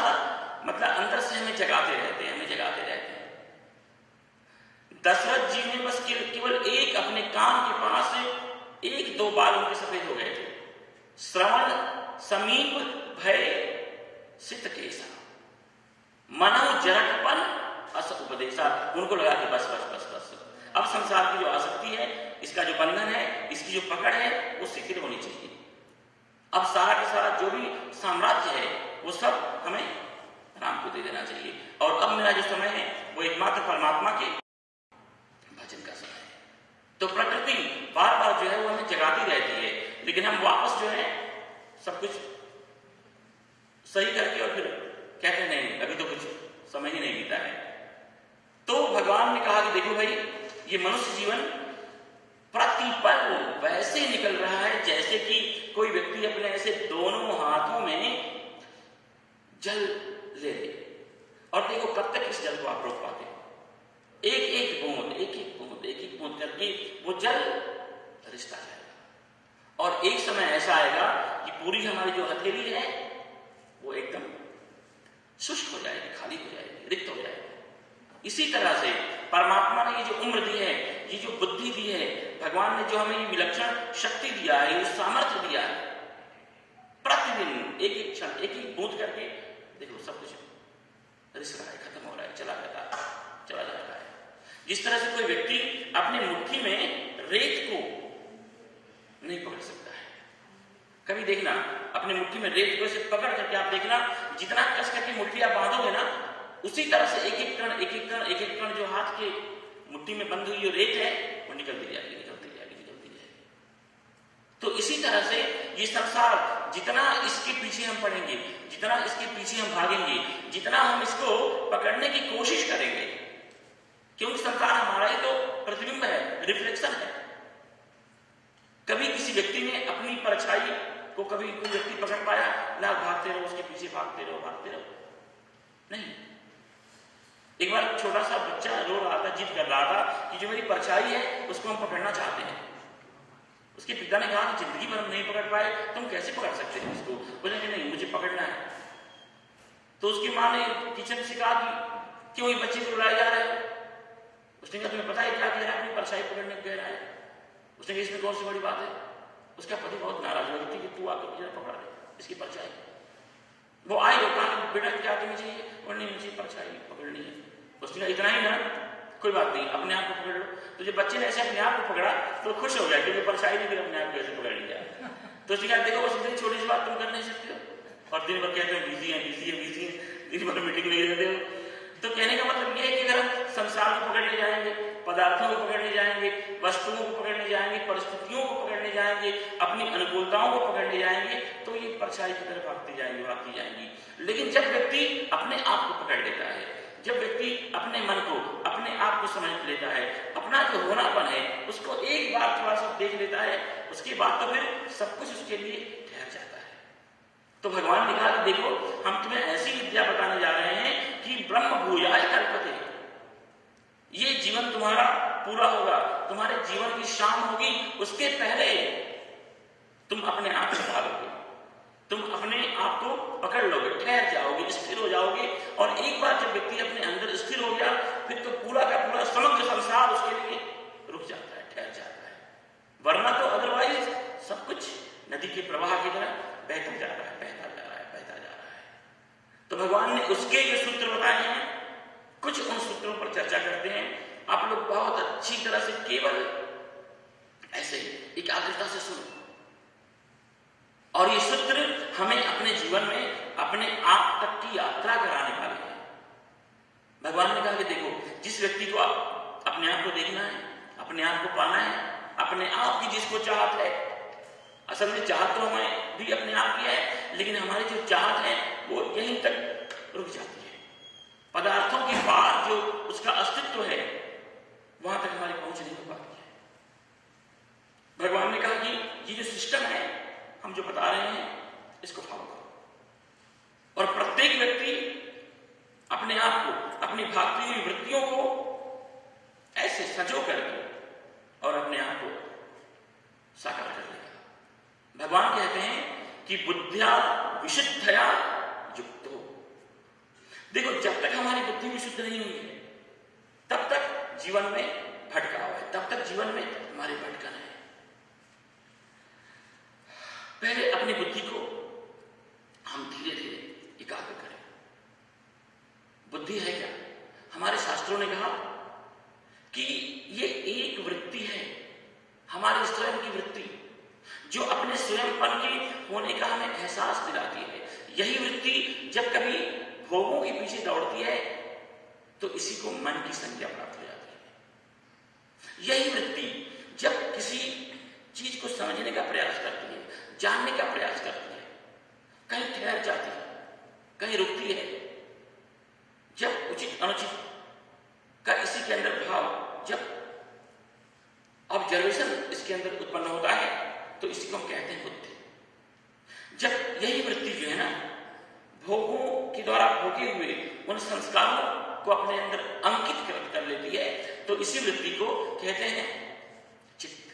मतलब अंदर से हमें जगाते रहते हैं, हमें जगाते रहते हैं। दशरथ जी ने बस केवल एक अपने कान के पास एक दो बाल उनके सफेद हो गए थे। श्रवण समीप भय सित केसा मनौ जरटपन अस उपदेशा। उनको लगा कि बस बस बस बस अब संसार की जो आसक्ति है, इसका जो बंधन है, इसकी जो पकड़ है, वो शिथिल होनी चाहिए। अब सारा का सारा जो भी साम्राज्य है वो सब हमें राम को दे देना चाहिए, और अब मेरा जो समय है वो एकमात्र परमात्मा के भजन का समय है। तो प्रकृति बार बार जो है वो हमें जगाती रहती है, लेकिन हम वापस जो है सब कुछ सही करके और फिर कहते नहीं अभी तो कुछ समय ही नहीं बीता है। तो भगवान ने कहा कि देखो भाई, ये मनुष्य जीवन प्रतिपल वैसे निकल रहा है जैसे कि कोई व्यक्ति अपने ऐसे दोनों हाथों में जल ले ले, और देखो कब तक इस जल को आप रोक पाते हो। एक एक बूंद, एक एक बूंद, एक एक बूंद करके वो जल रिश्ता जाएगा, और एक समय ऐसा आएगा कि पूरी हमारी जो हथेली है वो एकदम शुष्क हो जाएगी, खाली हो जाएगी, रिक्त हो जाएगी। इसी तरह से परमात्मा ने ये जो उम्र दी है, ये जो बुद्धि दी है, भगवान ने जो हमें ये विलक्षण शक्ति दिया है, ये सामर्थ्य दिया है, प्रतिदिन एक एक क्षण, एक एक बूंद करके देखो सब कुछ रिस रहा है, खत्म हो रहा है, चला जाता है। जिस तरह से कोई व्यक्ति अपनी मुट्ठी में रेत को नहीं पकड़ सकता है, कभी देखना अपनी मुट्ठी में रेत को ऐसे पकड़ करके आप देखना, जितना कस करके मुट्ठी आप बांधोगे ना, उसी तरह से एक एक कण, एक एक कण, एक एक कण जो हाथ के मुट्ठी में बंद हुई जो रेत है वो निकलती जाएगी, निकलती जाएगी, निकलती जाएगी। तो इसी तरह से ये संसार, जितना इसके पीछे हम पड़ेंगे, जितना इसके पीछे हम भागेंगे, जितना हम इसको पकड़ने की कोशिश करेंगे, क्योंकि संसार हमारा ही तो प्रतिबिंब है, रिफ्लेक्शन है। कभी किसी व्यक्ति ने अपनी परछाई को कभी कोई व्यक्ति पकड़ पाया? ना, भागते रहो उसके पीछे, भागते रहो, नहीं। एक बार छोटा सा बच्चा रो रहा था, जिद कर रहा था कि जो मेरी परछाई है उसको हम पकड़ना चाहते हैं। उसके पिता ने कहा कि जिंदगी भर हम नहीं पकड़ पाए, तुम कैसे पकड़ सकते हो इसको? बोले नहीं, मुझे पकड़ना है। तो उसकी माँ ने किचन से कहा कि क्यों ये बच्चे को रुलाए जा रहे हो? उसने कहा तुम्हें पता है क्या कह रहा है, अपनी परछाई पकड़ने को कह रहा है। उसने कहा इसमें कौन सी बड़ी बात है? उसका पति बहुत नाराज हो गया कि तू आकर मुझे पकड़ा दे इसकी परछाई। वो आई, वो कहा बेटा क्या तुम्हें चाहिए? और नहीं, मुझे परछाई पकड़नी है। उसने कहा इतना ही ना, कोई बात नहीं, अपने आप को पकड़ लो। तो जब बच्चे ने ऐसे अपने आप को पकड़ा तो खुश हो गया क्योंकि परछाई ने फिर अपने आप को ऐसे पकड़ लिया। तो उसने कहा देखो बस इतनी छोटी सी बात तुम कर नहीं सकते हो, और दिन भर कहते हो बिजी है, दिन भर मीटिंग ले रहते हो। तो कहने का मतलब यह है कि अगर हम संसार को पकड़ने जाएंगे, पदार्थों को पकड़ने जाएंगे, वस्तुओं को पकड़ने जाएंगे, परिस्थितियों को पकड़ने जाएंगे, अपनी अनुकूलताओं को पकड़ने जाएंगे, तो ये परछाई की तरफ भागती जाएंगी। लेकिन जब व्यक्ति अपने आप को पकड़ लेता है, जब व्यक्ति अपने मन को, अपने आप को समझ लेता है, अपना जो होनापन है उसको एक बार थोड़ा सा देख लेता है, उसके बाद तो फिर सब कुछ उसके लिए ठहर जाता है। तो भगवान ने कहा कि देखो हम तुम्हें ऐसी विद्या बताने जा रहे हैं कि ब्रह्म भूयाय कल्पते, ये जीवन तुम्हारा पूरा होगा, तुम्हारे जीवन की शाम होगी, उसके पहले तुम अपने आप से भागोगे, तुम अपने आप को पकड़ लोगे, ठहर जाओगे, स्थिर हो जाओगे। और एक बार जब व्यक्ति अपने अंदर स्थिर हो गया, फिर तो पूरा का पूरा समग्र संसार उसके लिए रुक जाता है, ठहर जाता है। वरना तो अदरवाइज सब कुछ नदी के प्रवाह की तरह बहता जा रहा है। तो भगवान ने उसके जो सूत्र बताए हैं, कुछ उन सूत्रों पर चर्चा करते हैं। आप लोग बहुत अच्छी तरह से केवल ऐसे एकाग्रता से सुनो, और ये सूत्र हमें अपने जीवन में अपने आप तक की यात्रा कराने वाले हैं। भगवान ने कहा कि देखो, जिस व्यक्ति को अपने आप को देखना है, अपने आप को पाना है, अपने आप की जिसको चाहत है, असल में चाहत तो हमें भी अपने आप की है, लेकिन हमारी जो चाहत है वो यहीं तक रुक जाती है। पदार्थों के पार जो उसका अस्तित्व है वहां तक हमारी पहुंच नहीं हो पाती है। देखो, जब तक हमारी बुद्धि विशुद्ध नहीं हुई है तब तक जीवन में भटकाव है, तब तक जीवन में हमारे भटकन है। पहले अपनी बुद्धि को हम धीरे धीरे एकाग्र करें। बुद्धि है क्या? हमारे शास्त्रों ने कहा कि ये एक वृत्ति है, हमारी स्वयं की वृत्ति, जो अपने स्वयंपन के होने का हमें एहसास दिलाती है। यही वृत्ति जब कभी भोगों के पीछे दौड़ती है तो इसी को मन की संज्ञा प्राप्त हो जाती है। यही वृत्ति जब किसी चीज को समझने का प्रयास करती है, जानने का प्रयास करती है, कहीं ठहर जाती है, कहीं रुकती है, जब उचित अनुचित का इसी के अंदर भाव, जब ऑब्जर्वेशन इसके अंदर उत्पन्न होता है तो इसी को हम कहते हैं बुद्धि। जब यही वृत्ति जो है ना भोगों के द्वारा भोगे हुए उन संस्कारों को अपने अंदर अंकित कर लेती है तो इसी वृत्ति को कहते हैं चित्त।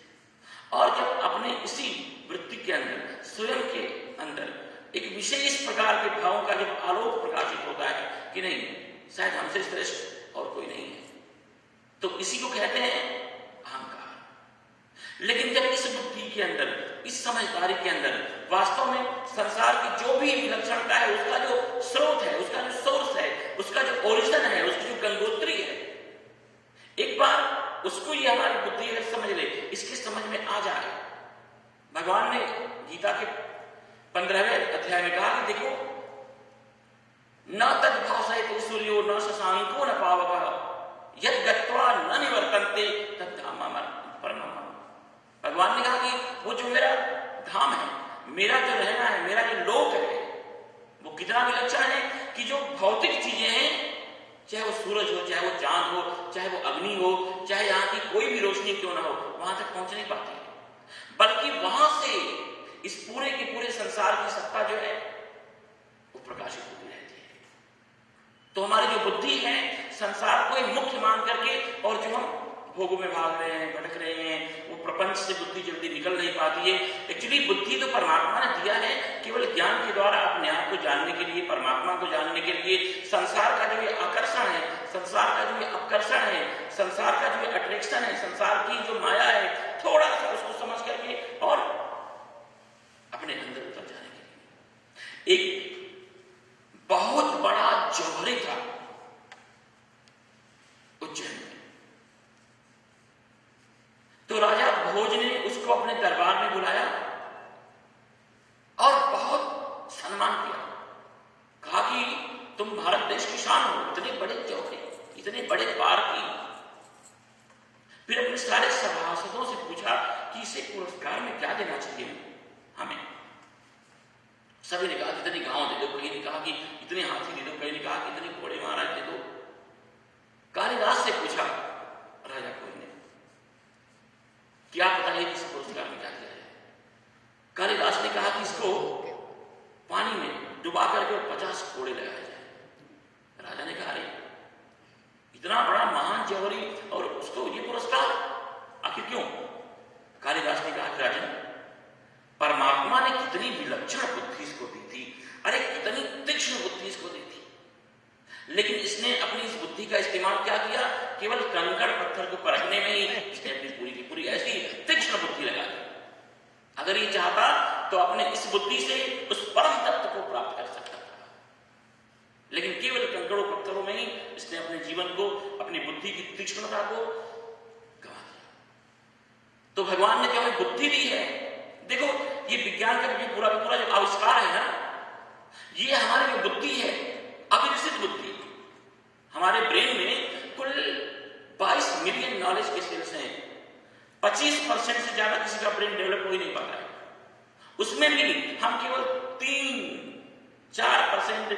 और जब अपने इसी वृत्ति के अंदर, स्वयं के अंदर एक विशेष प्रकार के भावों का जब आलोक प्रकाशित होता है कि नहीं, शायद हमसे श्रेष्ठ और कोई नहीं है, तो इसी को कहते हैं अहंकार। लेकिन जब इस बुद्धि के अंदर, इस समझदारी के अंदर वास्तव में संसार की जो भी विलक्षणता है, उसका जो स्रोत है, उसका जो सोर्स है, उसका जो ओरिजिन है, उसकी जो गंगोत्री है, एक बार उसको ये हमारी बुद्धि अगर समझ ले, इसके समझ में आ जाए। भगवान ने गीता के 15वें अध्याय में कहा कि देखो, न तद्भासयते सूर्यो न शशांको न पावकः यद् गत्वा न निवर्तन्ते तद्धाम परमम्। भगवान ने कहा कि वो जो मेरा धाम है, मेरा जो रहना है, मेरा जो लोक है, वो कितना विलक्षण है कि जो भौतिक चीजें हैं, चाहे वो सूरज हो, चाहे वो चांद हो, चाहे वो अग्नि हो, चाहे यहाँ की कोई भी रोशनी क्यों ना हो, वहां तक पहुंच नहीं पाती है, बल्कि वहां से इस पूरे के पूरे संसार की सत्ता जो है वो प्रकाशित होती रहती है। तो हमारी जो बुद्धि है, संसार को मुख्य मान करके, और जो हम भोगों में भाग रहे हैं, भटक रहे हैं, वो प्रपंच से बुद्धि जल्दी निकल नहीं पाती है। एक्चुअली बुद्धि तो परमात्मा ने दिया है केवल ज्ञान के द्वारा अपने आप को जानने के लिए, परमात्मा को जानने के लिए। संसार का जो ये आकर्षण है, संसार का जो ये अपकर्षण है, संसार का जो ये अट्रैक्शन है, संसार की जो माया है, थोड़ा सा उसको समझ करके और अपने अंदर उतर जाने के लिए। एक बहुत बड़ा जौहरी था उज्जैन में, तो राजा भोज ने उसको अपने दरबार में बुलाया और बहुत सम्मान किया। कहा कि तुम भारत देश की शान हो, इतने बड़े जौहरी, इतने बड़े पारखी। फिर अपने सारे सभासदों से पूछा कि इसे पुरस्कार में क्या देना चाहिए हमें। सभी ने कहा कि इतने गांव दे दो, कहीं ने कहा कि इतने हाथी दे दो, कहीं ने कहा कि इतने घोड़े महाराज दे दो। कालिदास से पूछा राजा भोज ने, क्या बताइए कि इस पुरस्कार में क्या दिया है। कालिदास ने कहा कि इसको पानी में डुबा करके 50 घोड़े लगाए जाए। राजा ने कहा, अरे इतना बड़ा महान जौहरी और उसको ये पुरस्कार, आखिर क्यों? कालिदास ने कहा कि राजन, परमात्मा ने कितनी विलक्षण बुद्धि इसको दी थी, अरे कितनी तीक्ष्ण बुद्धि इसको दी थी, लेकिन इसने अपनी इस बुद्धि का इस्तेमाल क्या किया? केवल कंकड़ पत्थर को परखने में ही इसने अपनी पूरी की पूरी ऐसी तीक्ष्ण बुद्धि लगा दी। अगर ये चाहता तो अपने इस बुद्धि से उस परम तत्व को प्राप्त कर सकता था, लेकिन केवल कंकड़ों पत्थरों में ही इसने अपने जीवन को, अपनी बुद्धि की तीक्ष्णता को गंवा दिया। तो भगवान ने जो हमें बुद्धि दी है, देखो ये विज्ञान का भी पूरा जो आविष्कार है ना, ये हमारी जो बुद्धि है, अविकसित बुद्धि। हमारे ब्रेन में कुल 22 मिलियन नॉलेज के सेल्स हैं। 25% से ज्यादा किसी का ब्रेन डेवलप हो ही नहीं पाता है। उसमें भी हम केवल 3-4%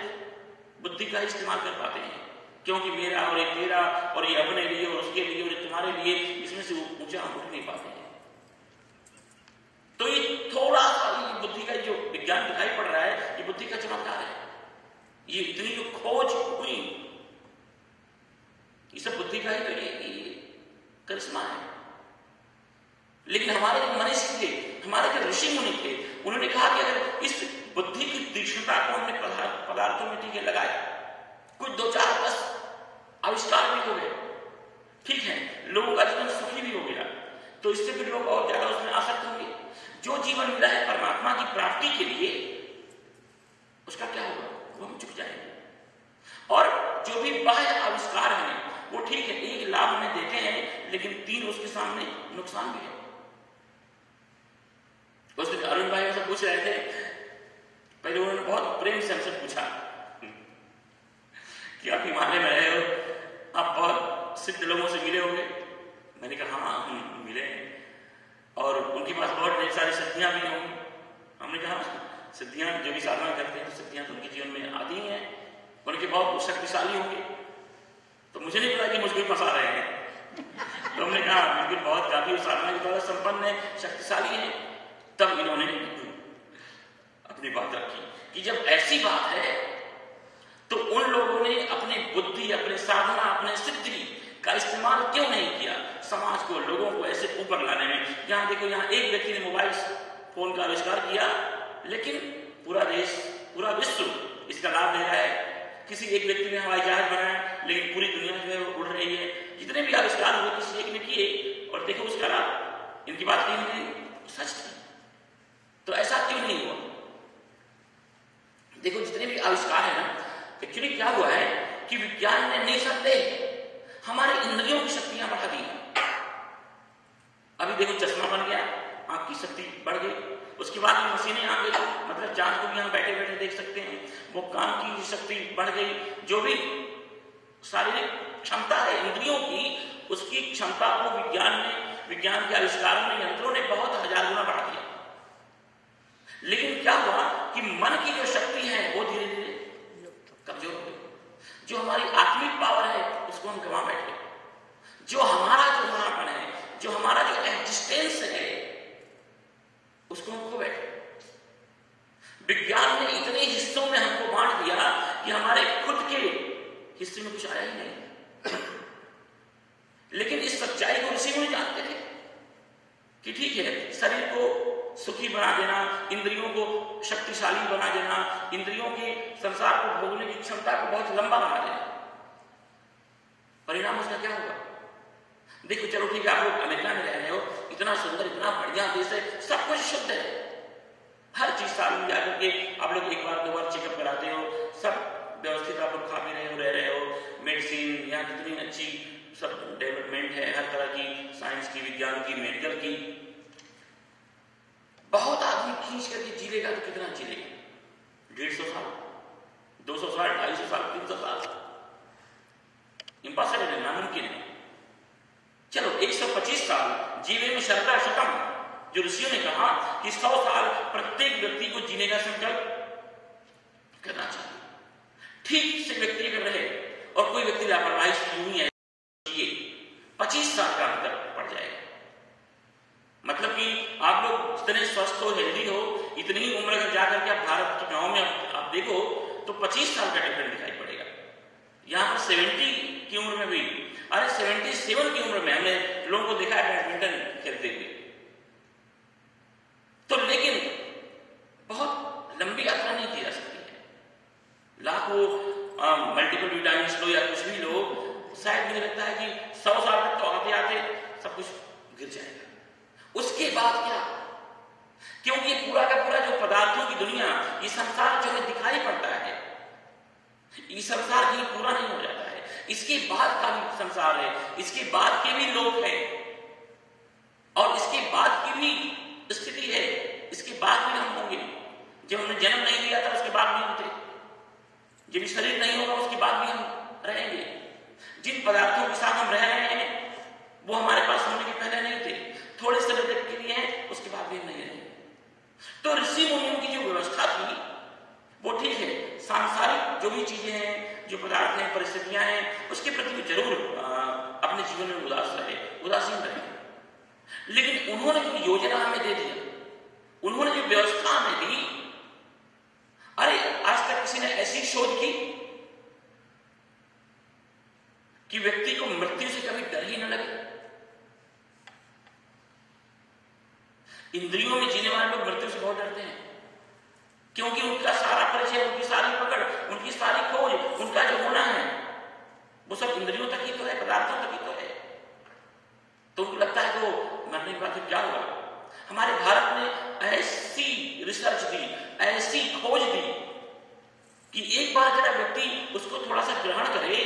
बुद्धि का इस्तेमाल कर पाते हैं, क्योंकि मेरा और ये तेरा और ये अपने लिए और उसके लिए और तुम्हारे लिए, इसमें से ऊंचा हम उठ नहीं पाते हैं। तो ये थोड़ा सा बुद्धि का जो विज्ञान दिखाई पड़ रहा है, ये बुद्धि का चमत्कार है। ये इतनी जो खोज हुई, ये सब बुद्धि का ही तो ये करिश्मा है। लेकिन हमारे जो मनीषी थे, हमारे जो ऋषि मुनि थे, उन्होंने कहा कि अगर इस बुद्धि की तीक्ष्णता को हमने पदार्थों में टीके लगाए, कुछ 2-4-10 आविष्कार भी हो गए, ठीक है, लोगों का जीवन सुखी भी हो गया, तो इससे फिर लोग और ज्यादा उसमें आसक्त होंगे। जो जीवन मिला है परमात्मा की प्राप्ति के लिए, उसका क्या होगा? वो हम चुक जाएंगे। और जो भी बाह्य आविष्कार हैं वो ठीक है, एक लाभ हमें देते हैं, लेकिन 3 उसके सामने नुकसान भी है। उस दिन अरुण भाई से पूछ रहे थे, पहले उन्होंने बहुत प्रेम से हमसे पूछा कि आप हिमालय में रहे हो, आप बहुत सिद्ध लोगों से मिले होंगे। मैंने कहा हाँ हम मिले हैं, और उनके पास बहुत ढेर सारी सिद्धियां भी होंगी। हमने कहा सिद्धियां, जो भी साधना करते हैं तो सिद्धियां तो उनके जीवन में आती हैं, उनके बहुत शक्तिशाली होंगे। तो मुझे नहीं पता कि मुझको फंसा रहे हैं। तो हमने कहा बिल्कुल बहुत काफी साधना के द्वारा संपन्न है, शक्तिशाली है। तब इन्होंने अपनी बात रखी कि जब ऐसी बात है तो उन लोगों ने अपनी बुद्धि, अपने साधना, अपने सिद्धि का इस्तेमाल क्यों नहीं किया समाज को, लोगों को ऐसे ऊपर लाने में। यहां देखो, यहां एक व्यक्ति ने मोबाइल फोन का आविष्कार किया, लेकिन पूरा देश, पूरा विश्व इसका लाभ ले रहा है। किसी एक व्यक्ति ने हवाई जहाज बनाया, लेकिन पूरी दुनिया जो है वो उड़ रही है। जितने भी आविष्कार हुए किसी एक ने किए, और देखो उसका लाभ। इनकी बात नहीं सच थी, तो ऐसा क्यों नहीं हुआ? देखो जितने भी आविष्कार है ना, एक्चुअली क्या हुआ है कि विज्ञान ने निसंदेह हमारे इंद्रियों की शक्तियां बढ़ा दी। अभी देखो चश्मा बन गया, आंख की शक्ति बढ़ गई, उसके बाद भी मशीनें आ गई, मतलब जान को भी यहाँ बैठे बैठे देख सकते हैं। वो कान की शक्ति बढ़ गई, जो भी शारीरिक क्षमता है इंद्रियों की, उसकी क्षमता को विज्ञान के आविष्कारों ने, यंत्रों ने बहुत 1000 गुना बढ़ा दिया। लेकिन क्या हुआ कि मन की जो शक्ति है वो धीरे धीरे कमजोर हो गई। जो हमारी आत्मिक पावर है उसको हम गंवा बैठे। जो हमारा जो होनापन है, जो हमारा जो एग्जिस्टेंस है, उसको हम खो बैठे। विज्ञान ने इतने हिस्सों में हमको बांट दिया कि हमारे खुद के हिस्से में कुछ आया ही नहीं। लेकिन इस सच्चाई को ऋषि मुनि जानते थे कि ठीक है, शरीर को सुखी बना देना, इंद्रियों को शक्तिशाली बना देना, इंद्रियों के संसार को भोगने की क्षमता को बहुत लंबा बना देना, परिणाम उसका क्या होगा? देखो चलो ठीक है, आप लोग अमेरिका में रह रहे हो, इतना सुंदर, इतना बढ़िया देश है, सब कुछ शुद्ध है, हर चीज साल में जाकर के आप लोग 1 बार 2 बार चेकअप कराते हो, सब व्यवस्थित आप लोग खा भी रहे हो, रह रहे हो, मेडिसिन यहाँ कितनी अच्छी सब डेवलपमेंट है, हर तरह की साइंस की, विज्ञान की, मेडिकल की। बहुत आदमी खींच करके जी लेगा तो कितना जी लेगा? 150 साल, 200 साल, 250 साल, 300 साल, इंपॉसिबल है, नामुमकिन है। चलो 125 साल जीवे में शरदा शतम, जो ऋषियों ने कहा कि 100 साल प्रत्येक व्यक्ति को जीने का संकल्प करना चाहिए। ठीक से व्यक्ति अगर रहे और कोई व्यक्ति लापरवाही से यूं ही है, 25 साल का अंतर पड़ जाएगा। मतलब कि आप लोग जितने स्वस्थ हो, हेल्दी हो, इतनी ही उम्र अगर जाकर के आप भारत के गांव में आप देखो तो 25 साल का डिफरेंस दिखाई पड़ेगा। यहां पर 70 की उम्र में भी, अरे 77 की उम्र में हमने लोगों को देखा है बैडमिंटन खेलते हुए। तो लेकिन बहुत लंबी यात्रा नहीं की जा सकती है। लाखों मल्टीपल विटामिन लो या कुछ भी लो, शायद मुझे लगता है कि 100 साल तक तो आते आते सब कुछ गिर जाएगा। उसके बाद क्या? क्योंकि पूरा का पूरा जो पदार्थों की दुनिया, ये संसार जो हमें दिखाई पड़ता है, ये संसार ही पूरा नहीं हो जाता है। इसके बाद का भी संसार है, इसके बाद के भी लोग हैं, और इसके बाद की भी स्थिति है, इसके बाद भी हम होंगे। जब हमने जन्म नहीं लिया था उसके बाद भी होते, जब शरीर नहीं होगा उसके बाद भी हम रहेंगे। जिन पदार्थों के साथ हम रह रहे हैं वो हमारे पास होने के पहले नहीं थे, थोड़े समय तक के लिए हैं, उसके बाद भी हम नहीं रहेंगे। तो ऋषि मुनियों की जो व्यवस्था थी वो ठीक है, सांसारिक जो भी चीजें हैं, जो पदार्थ हैं, परिस्थितियां हैं, उसके प्रति भी जरूर अपने जीवन में उदासीन रहे। लेकिन उन्होंने जो योजना हमें दे दिया, उन्होंने जो व्यवस्था हमें दी, अरे आज तक किसी ने ऐसी शोध की कि व्यक्ति को मृत्यु से कभी डर ही न लगे। इंद्रियों में जीने वाले लोग मृत्यु से बहुत डरते हैं, क्योंकि उनका सारा परिचय, उनकी सारी पकड़, उनकी सारी खोज उनका जो होना है वो सब इंद्रियों तक ही तो है, पदार्थों तक ही तो है। तो उनको लगता है कि वो मरने के बाद फिर क्या होगा। हमारे भारत ने ऐसी रिसर्च दी, ऐसी खोज दी कि एक बार जरा व्यक्ति उसको थोड़ा सा ग्रहण करे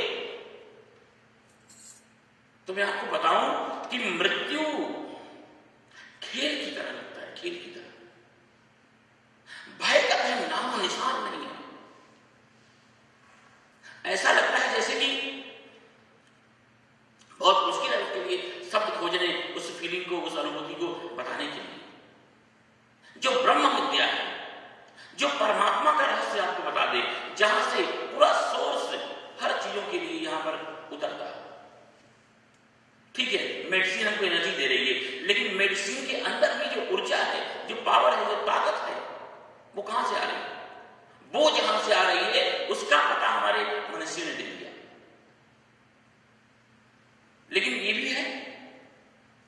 तो मैं आपको बताऊं कि मृत्यु खेल की तरह लगता है, खेल की तरह। भय का कहीं नाम निशान नहीं है। ऐसा लगता है जैसे कि बहुत मुश्किल है उसके लिए शब्द खोजने, उस फीलिंग को, उस अनुभूति को बताने के लिए। जो ब्रह्म विद्या है, जो परमात्मा का रहस्य आपको बता दे, जहां से पूरा सोर्स हर चीजों के लिए यहां पर उतरता है। ठीक है, मेडिसिन हमको एनर्जी दे रही है, लेकिन मेडिसिन के अंदर भी जो ऊर्जा है, जो पावर है, जो ताकत है, वो कहां से आ रही है? वो जहां से आ रही है उसका पता हमारे मनुष्य ने दे दिया। लेकिन ये भी है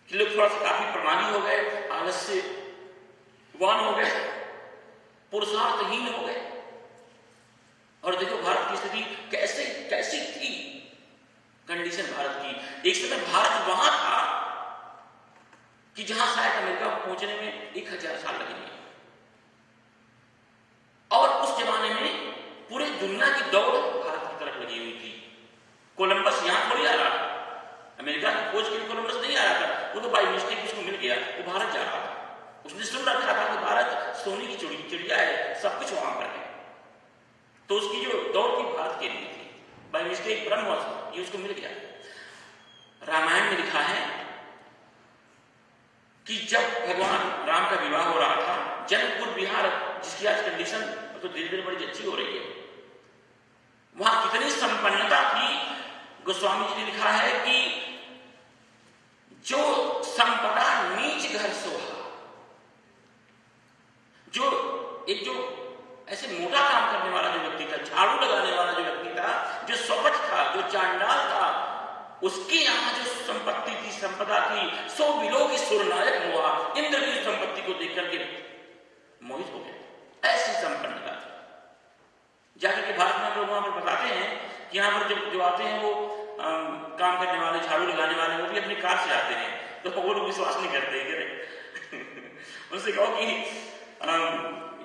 कि लोग थोड़ा सा काफी प्रमाणी हो गए, आलस्यवान हो गए, पुरुषार्थहीन हो गए। और देखो भारत की स्थिति कैसी थी, कंडीशन भारत की। एक समय भारत वहां था कि जहां शायद अमेरिका पहुंचने में 1000 साल लगेंगे। और उस जमाने में पूरी दुनिया की दौड़ भारत की तरफ लगी हुई थी। कोलंबस यहां थोड़ी आ रहा था, अमेरिका की खोज के लिए कोलंबस नहीं आ रहा था, वो तो बाई मिस्टेक उसको मिल गया, वो भारत जा रहा था। उसने सुन रखा था कि भारत सोने की चिड़िया है, सब कुछ वहां पर है। तो उसकी जो दौड़ थी भारत के लिए थी, बाई मिस्टेक ब्रह्मवश ये उसको मिल गया। रामायण में लिखा है कि जब भगवान राम का विवाह हो रहा था, जनकपुर बिहार, जिसकी आज कंडीशन तो धीरे धीरे बड़ी अच्छी हो रही है, वहां कितनी संपन्नता थी। गोस्वामी जी ने लिखा है कि जो संपदा नीच घर सोहा, जो ऐसे मोटा काम करने वाला जो व्यक्ति था, झाड़ू लगाने वाला जो व्यक्ति था, जो स्वपच था, जो चांडाल था, उसके यहां जो संपत्ति थी, संपदा थी, सो बिलो की सुरनायक हुआ। इंद्र की संपत्ति को देखकर के मोहित हो गए, ऐसी संपन्नता थी। जाकर के भारत में लोग वहां पर बताते हैं कि यहां पर जो आते हैं वो काम करने वाले, झाड़ू लगाने वाले, वो भी अपनी कार से आते हैं। तो वो लोग विश्वास नहीं करते। उनसे कहो कि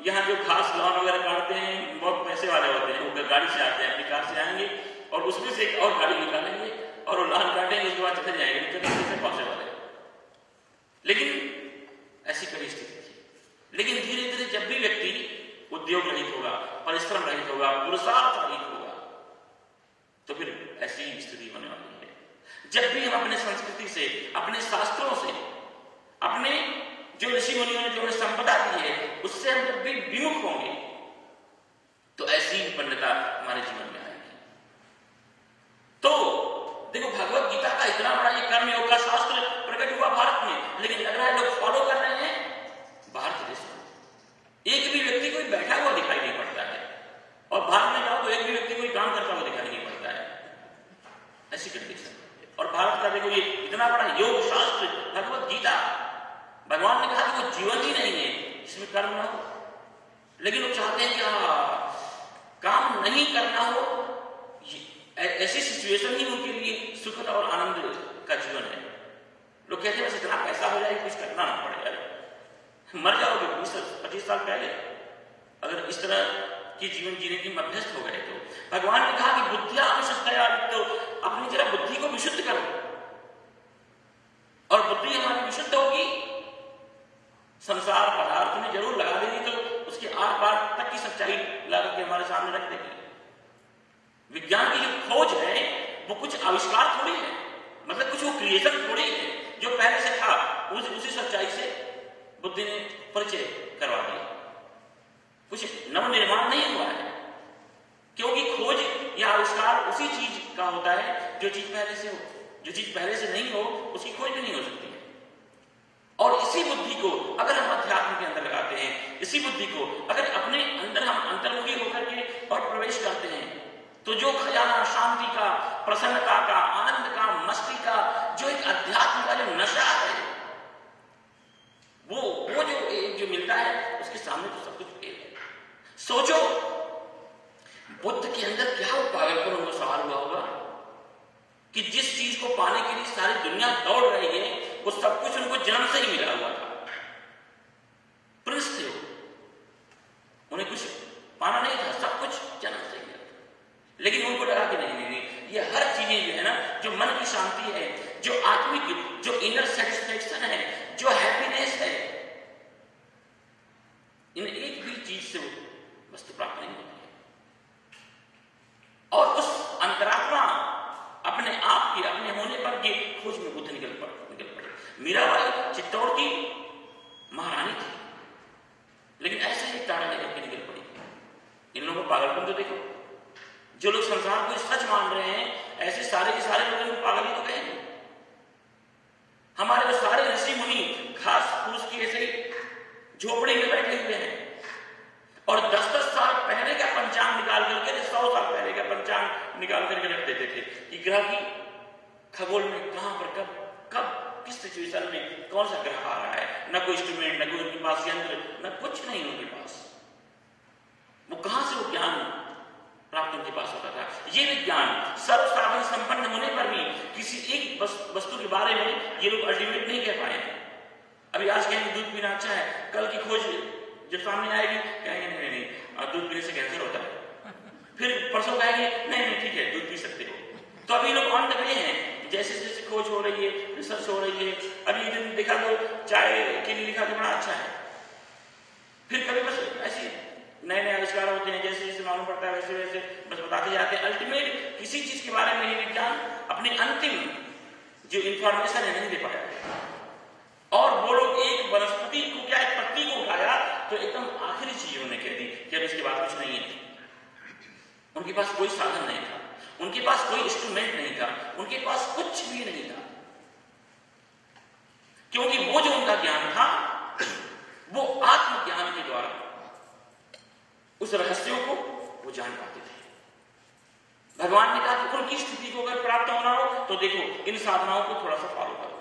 यहाँ जो घास लॉन वगैरह काटते हैं बहुत पैसे वाले होते हैं, वो गाड़ी से आते हैं, अपनी कार से आएंगे और उसमें से एक और गाड़ी निकालेंगे और वो लॉन काटेंगे, उसके बाद चले जाएंगे, कैसे पॉसिबल है। लेकिन ऐसी परिस्थिति थी। लेकिन धीरे धीरे जब भी व्यक्ति उद्योग रहित होगा, परिश्रम रहित होगा, पुरुषार्थ रहित होगा, तो फिर ऐसी स्थिति होने वाली है। जब भी हम अपने संस्कृति से, अपने शास्त्रों से, अपने जो ऋषि मुनियों ने जो हमें संपदा दी है, उससे हम जब भी विमुख होंगे तो ऐसी विपन्नता हमारे जीवन में आएगी। तो देखो, भगवत गीता का इतना बड़ा ये कर्म योग का शास्त्र प्रकट हुआ भारत में, लेकिन लग रहा है लोग फॉलो कर रहे हैं बाहर के देशों में। एक भी व्यक्ति कोई बैठा हुआ दिखाई नहीं पड़ता है, और भारत में जाओ तो एक भी व्यक्ति कोई काम करता हुआ दिखाई नहीं पड़ता है, ऐसी कंडीशन। और भारत का देखो ये इतना बड़ा योग शास्त्र भगवत गीता, भगवान ने कहा कि वो जीवन ही नहीं है जिसमें कर्म ना हो। लेकिन वो चाहते हैं कि काम नहीं करना हो, ऐसी सिचुएशन ही उनके लिए सुखद और आनंद का जीवन है। लोग कहते हैं बस इतना पैसा हो जाए, कुछ करना ना पड़े। यार मर जाओगे 20-25 साल पहले अगर इस तरह की जीवन जीने की अभ्यस्त हो गए तो। भगवान ने कहा कि बुद्धिया विशुद्धया, तो अपनी जरा बुद्धि को विशुद्ध करो, और बुद्धि हमारी विशुद्ध होगी, संसार पदार्थ में जरूर लगा देगी तो उसके आर पार तक की सच्चाई ला करके हमारे सामने रख देगी। विज्ञान की जो खोज है वो कुछ आविष्कार थोड़ी है, मतलब कुछ वो क्रिएशन थोड़ी है जो पहले से था, उसी सच्चाई से बुद्धि ने परिचय करवा दिया। कुछ नवनिर्माण नहीं हुआ है, क्योंकि खोज या आविष्कार उसी चीज का होता है जो चीज पहले से हो। जो चीज पहले से नहीं हो उसकी खोज भी नहीं हो सकती है। और इसी बुद्धि को अगर हम अध्यात्म के अंदर लगाते हैं, इसी बुद्धि को अगर अपने अंदर हम अंतर्मुखी होकर के और प्रवेश करते हैं, तो जो खजाना शांति का, प्रसन्नता का, आनंद का, मस्ती का, जो एक अध्यात्म का जो नशा है, वो जो मिलता है, उसके सामने तो सब कुछ फेल है। सोचो बुद्ध के अंदर क्या वो पागल कि जिस चीज को पाने के लिए सारी दुनिया दौड़ रही है वो सब कुछ उनको जन्म से ही मिला हुआ था। प्रिंस थे वो, उन्हें कुछ पाना नहीं था, सब कुछ जन्म से ही मिला था। लेकिन उनको लगा कि नहीं, ये हर चीजें जो है ना, जो मन की शांति है, जो आत्मिक, जो इनर सेटिस्फेक्शन है, जो हैप्पीनेस है, इन एक भी चीज से वो वस्तु प्राप्त नहीं होती है। और उस अंतरात्मा अपने आप के अपने होने पर के खोज में बुद्ध निकल पड़े। मीराबाई चित्तौड़ की महारानी थी, लेकिन ऐसे ही तारा लेकर के निकल पड़ी। इन लोगों को पागलपन तो देखो, जो लोग संसार को सच मान रहे हैं ऐसे सारे के सारे लोग इनको पागल ही तो कहेंगे। हमारे तो सारे ऋषि मुनि घास फूस की ऐसे ही झोपड़ी में बैठे हुए हैं और 10-10 साल पहले का पंचांग निकाल करके, 100 साल पहले का पंचांग निकाल करके रख देते थे कि ग्रह की खगोल में कहां पर कब किस सिचुएशन में कौन सा ग्रह आ रहा है। न कोई इंस्ट्रूमेंट, न कोई उनके पास यंत्र, न कुछ नहीं उनके पास। वो कहां से वो ज्ञान प्राप्त उनके पास होता था। ये विज्ञान सर्व साधन संपन्न होने पर भी किसी एक वस्तु के बारे में ये लोग अल्टीमेट नहीं कह पाए। अभी आज कहेंगे दूध पीना अच्छा है, कल की खोज जब सामने आएगी कहेंगे नहीं, दूध पीने से कैंसर होता है। फिर परसों कहेंगे नहीं ठीक है, दूध पी सकते हो। तो अभी लोग ऑन द वे हैं, जैसे जैसे खोज हो रही है, रिसर्च हो रही है। अभी दिन देखा तो चाय के लिए लिखा तो बड़ा अच्छा है, फिर कभी बस ऐसे नए नए आविष्कार होते हैं, जैसे जैसे मालूम पड़ता है वैसे वैसे बस बताते जाते हैं। अल्टीमेट किसी चीज के बारे में ये विज्ञान अपनी अंतिम जो इंफॉर्मेशन है नहीं दे पाया। और वो लोग एक वनस्पति को क्या, एक पत्ती को उठाया तो एकदम आखिरी चीज उन्होंने कह दी कि अब इसके बाद कुछ नहीं है। उनके पास कोई साधन नहीं था, उनके पास कोई इंस्ट्रूमेंट नहीं था, उनके पास कुछ भी नहीं था, क्योंकि वो जो उनका ज्ञान था वो आत्मज्ञान के द्वारा उस रहस्यों को वो जान पाते थे। भगवान ने कहा कि उनकी स्थिति को अगर प्राप्त होना हो तो देखो इन साधनाओं को थोड़ा सा फॉलो करो।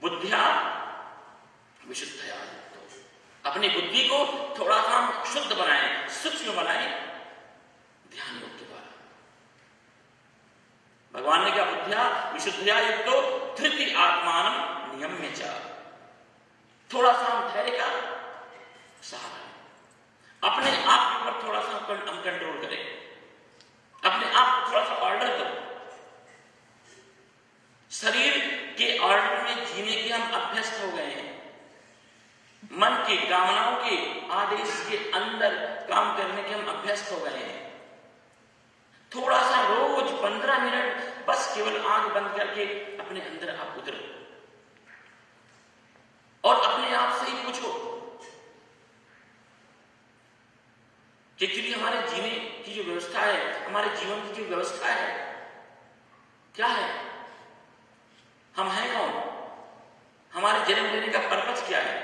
बुद्धिया विशुद्धया, अपनी बुद्धि को थोड़ा सा शुद्ध बनाएं, सूक्ष्म बनाएं ध्यान योग के द्वारा। भगवान ने कहा बुद्धिया विशुद्धया युक्तो धृति आत्मान नियम्य च, थोड़ा सा हम धैर्य का सहारा, अपने आप के ऊपर थोड़ा सा हम कंट्रोल करें, अपने आप को थोड़ा सा ऑर्डर करो। शरीर के ऑर्डर में जीने के हम अभ्यस्त हो गए हैं, मन के कामनाओं के आदेश के अंदर काम करने के हम अभ्यस्त हो गए हैं। थोड़ा सा रोज 15 मिनट बस केवल आंख बंद करके अपने अंदर आप उतरो और अपने आप से ही पूछो कि एक्चुअली हमारे जीने की जो व्यवस्था है, हमारे जीवन की जो व्यवस्था है क्या है, हम हैं कौन, हमारे जन्म लेने का पर्पस क्या है।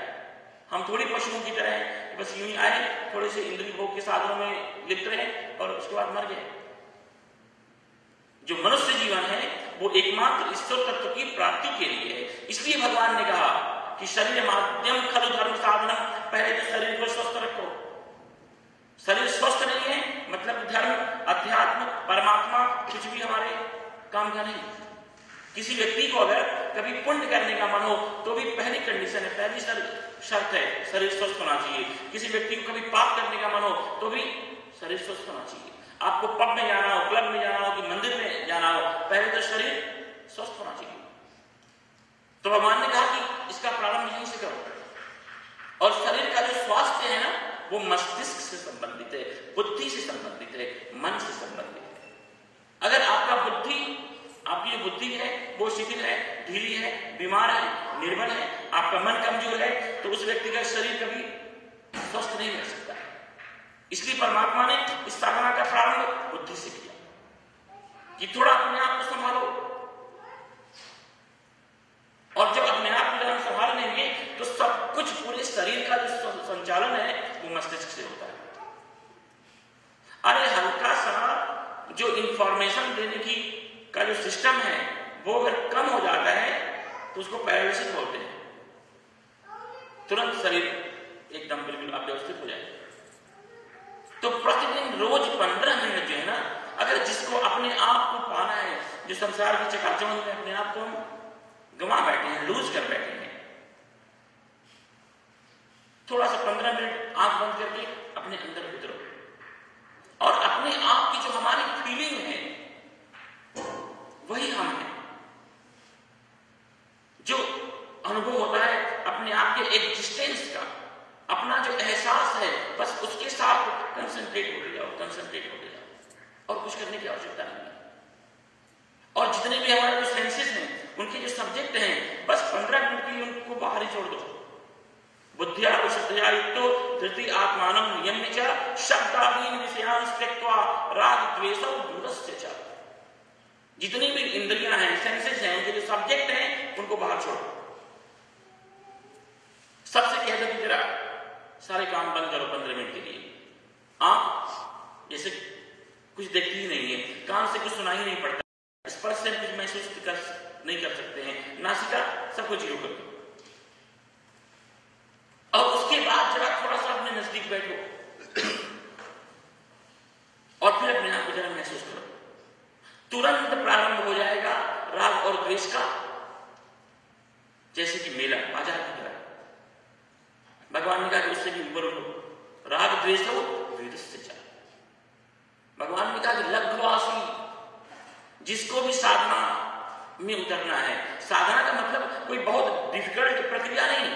हम थोड़ी पशुओं की तरह हैं, बस यूं ही आए, थोड़े से इंद्रिय भोग के साधनों में लिप्त रहे और उसके बाद मर गए। जो मनुष्य जीवन है वो एकमात्र ईश्वर तत्व की प्राप्ति के लिए है। इसलिए भगवान ने कहा कि शरीर माध्यम खलु धर्म साधनम, पहले तो शरीर को स्वस्थ रखो। शरीर स्वस्थ नहीं है मतलब धर्म, अध्यात्म, परमात्मा कुछ भी हमारे काम का नहीं। किसी व्यक्ति को अगर कभी पुण्य करने का मन हो तो भी पहली कंडीशन है, पहली शर्त है शरीर स्वस्थ होना चाहिए। किसी व्यक्ति को कभी पाप करने का मन हो तो भी शरीर स्वस्थ होना चाहिए। आपको पब में जाना हो, क्लब में जाना हो कि मंदिर में जाना हो, पहले तो शरीर स्वस्थ होना चाहिए। तो भगवान ने कहा कि इसका प्रारंभ यहीं से करो। और शरीर का जो स्वास्थ्य है ना वो मस्तिष्क से संबंधित है, बुद्धि से संबंधित है, मन से संबंधित है। अगर आपका बुद्धि, आपकी जो बुद्धि है वो शिथिल है, ढीली है, बीमार है, निर्बल है, आपका मन कमजोर है, तो उस व्यक्ति का शरीर कभी स्वस्थ नहीं रह सकता है। इसलिए परमात्मा ने इस साधना का प्रारंभ बुद्धि से किया कि थोड़ा अपने आप को संभालो। और जब अपने आप को हम संभाल लेंगे तो सब कुछ पूरे शरीर का जो संचालन है वो मस्तिष्क से होता है। अरे हल्का सा जो इंफॉर्मेशन देने की का जो सिस्टम है वो अगर कम हो जाता है तो उसको पैरालिसिस बोलते हैं। तुरंत शरीर एकदम बिल्कुल अव्यवस्थित हो जाएगा। तो प्रतिदिन रोज 15 मिनट जो है ना, अगर जिसको अपने आप को पाना है, जो जो संसार की चकाचौंध में अपने आप को हम गंवा बैठे हैं, लूज कर बैठे हैं। थोड़ा सा 15 मिनट आंख बंद करके अपने अंदर उतरो और अपने आप की जो हमारी फीलिंग है वही हम हैं। जो अनुभव होता है अपने आप के एग्जिस्टेंस का, अपना जो एहसास है, बस उसके साथ कंसंट्रेट होते जाओ, कंसंट्रेट होते जाओ और कुछ करने की आवश्यकता नहीं है। और जितने भी हमारे जो सेंसेस हैं, उनके जो सब्जेक्ट हैं, बस 15 मिनट की उनको बाहर ही छोड़ दो। बुद्धिया विशुद्धया युक्तो धृति आत्मानं नियम्य च शब्दादीन विषयान् त्यक्त्वा राग द्वेषौ दूरस्य च। जितनी भी इंद्रियां हैं, सेंसेस हैं, उनके जो सब्जेक्ट हैं, उनको बाहर छोड़ो। सबसे कह दो कि जरा सारे काम बंद करो 15 मिनट के लिए। आप जैसे कुछ देखती ही नहीं है, कान से कुछ सुनाई नहीं पड़ता, स्पर्श से कुछ महसूस नहीं कर सकते हैं, नासिका सब कुछ जीरो कर दो। और उसके बाद जरा थोड़ा सा अपने नजदीक बैठो और फिर अपने आप को जरा महसूस करो। तुरंत प्रारंभ हो जाएगा राग और द्वेष का, जैसे कि मेला बाजार की तरह। भगवान ने कहा कि उससे भी ऊपर उठो, राग द्वेष हो वीरस्य च। भगवान ने कहा कि लघ्वासी, जिसको भी साधना में उतरना है, साधना का मतलब कोई बहुत डिफिकल्ट प्रक्रिया नहीं,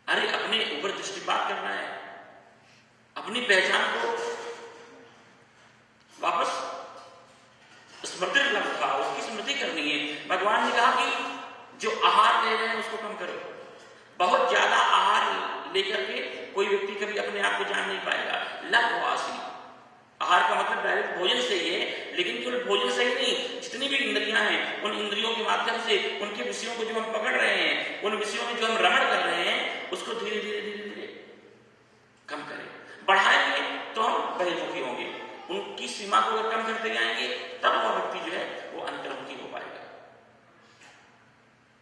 अरे अपने ऊपर दृष्टिपात करना है, अपनी पहचान को वापस स्मृति लगा, उसकी स्मृति करनी है। भगवान ने कहा कि जो आहार ले रहे हैं उसको कम करो। बहुत ज्यादा आहार लेकर के कोई व्यक्ति कभी अपने आप को जान नहीं पाएगा। लघ्वासी, आहार का मतलब डायरेक्ट भोजन से ही है, लेकिन केवल भोजन से ही नहीं, जितनी भी इंद्रियां हैं, उन इंद्रियों के माध्यम से उनके विषयों को जो हम पकड़ रहे हैं, उन विषयों में जो हम रमण कर रहे हैं, उसको धीरे धीरे धीरे धीरे कम करें। बढ़ाएंगे तो हम बहिर्मुखी होंगे, उनकी सीमा को अगर कम करते जाएंगे तब वह व्यक्ति जो है वो अंतर्मुखी हो पाएगा।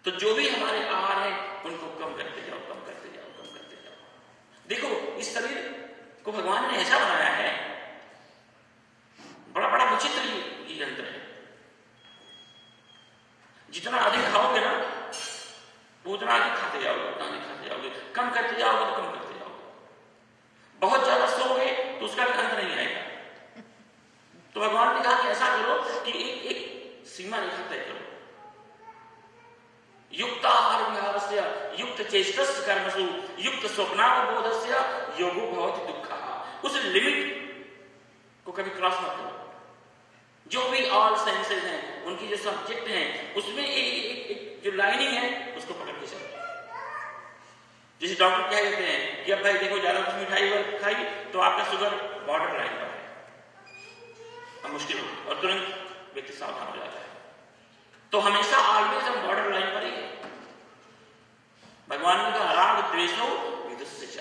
तो जो भी हमारे आहार है उनको कम करते जाओ, कम करते जाओ, कम करते जाओ। देखो इस शरीर को भगवान ने ऐसा बनाया है, बड़ा बड़ा विचित्र ये यंत्र है। जितना अधिक खाओगे ना वो उतना अधिक खाते जाओगे, उतना अधिक खाते जाओगे। कम करते जाओगे तो कम करते जाओगे। बहुत ज्यादा सोओगे तो उसका अंत नहीं आएगा। तो भगवान ने कहा कि ऐसा करो कि एक सीमा रेखा तय करो। युक्त आहार विहारस्य युक्त चेष्टस्य कर्मसु युक्त स्वप्नावबोधस्य योगो भवति दुःखः। उस लिमिट को कभी क्रॉस मत करो। जो भी ऑल सेंसेस हैं, उनकी जो सब्जेक्ट हैं, उसमें एक जो लाइनिंग है उसको पकड़ के चलो। जैसे डॉक्टर कह देते हैं कि अब भाई देखो ज्यादा कुछ मिठाई खाई तो आपका शुगर बॉर्डर लाइन पर है, अब मुश्किल होगी, और तुरंत व्यक्ति सावधान हो जाता है। तो हमेशा ऑलवेज हम बॉर्डर लाइन पर ही है। भगवान ने कहा राग द्वेषो विदुस्य च,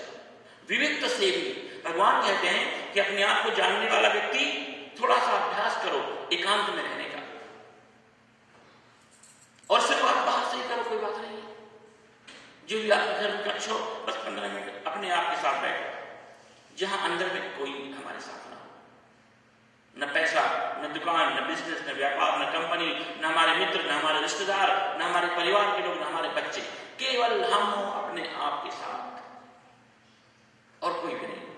विविक्त से भी। भगवान कहते हैं कि अपने आप को जानने वाला व्यक्ति थोड़ा सा अभ्यास करो एकांत में रहने का, और शुरुआत बाहर से ही करो, कोई बात नहीं। जो भी आपका घर में कक्ष हो, बस 15 मिनट अपने आप के साथ बैठो, जहां अंदर में कोई हमारे साथ ना हो। न पैसा, न दुकान, न बिजनेस, न व्यापार, न कंपनी, न हमारे मित्र, न हमारे रिश्तेदार, न हमारे परिवार के लोग, न हमारे बच्चे, केवल हम हो अपने आप के साथ और कोई भी नहीं।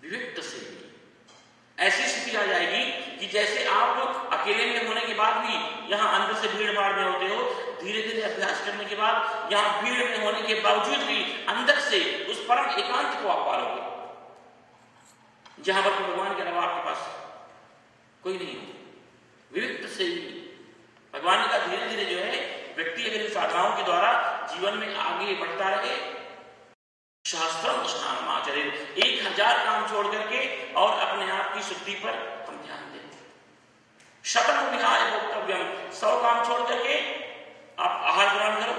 विविक्त से ऐसी स्थिति आ जाएगी कि जैसे आप अकेले में होने के बाद भी यहां अंदर से भीड़ भाड़ में होते हो, धीरे धीरे अभ्यास करने के बाद यहां भीड़ में होने के बावजूद भी अंदर से उस परम एकांत को आप पालोगे, जहां पर भगवान के अलावा आपके पास कोई नहीं हो। विविक्त से भगवान ने कहा धीरे धीरे जो है व्यक्ति अगर इन साधनाओं के द्वारा जीवन में आगे बढ़ता रहे, शास्त्रम स्नान आचरित, 1000 काम छोड़ करके और अपने आप की शुद्धि पर हम ध्यान दें। शतम विहाय भोक्तव्यम, 100 काम छोड़ करके आप आहार ग्रहण करो।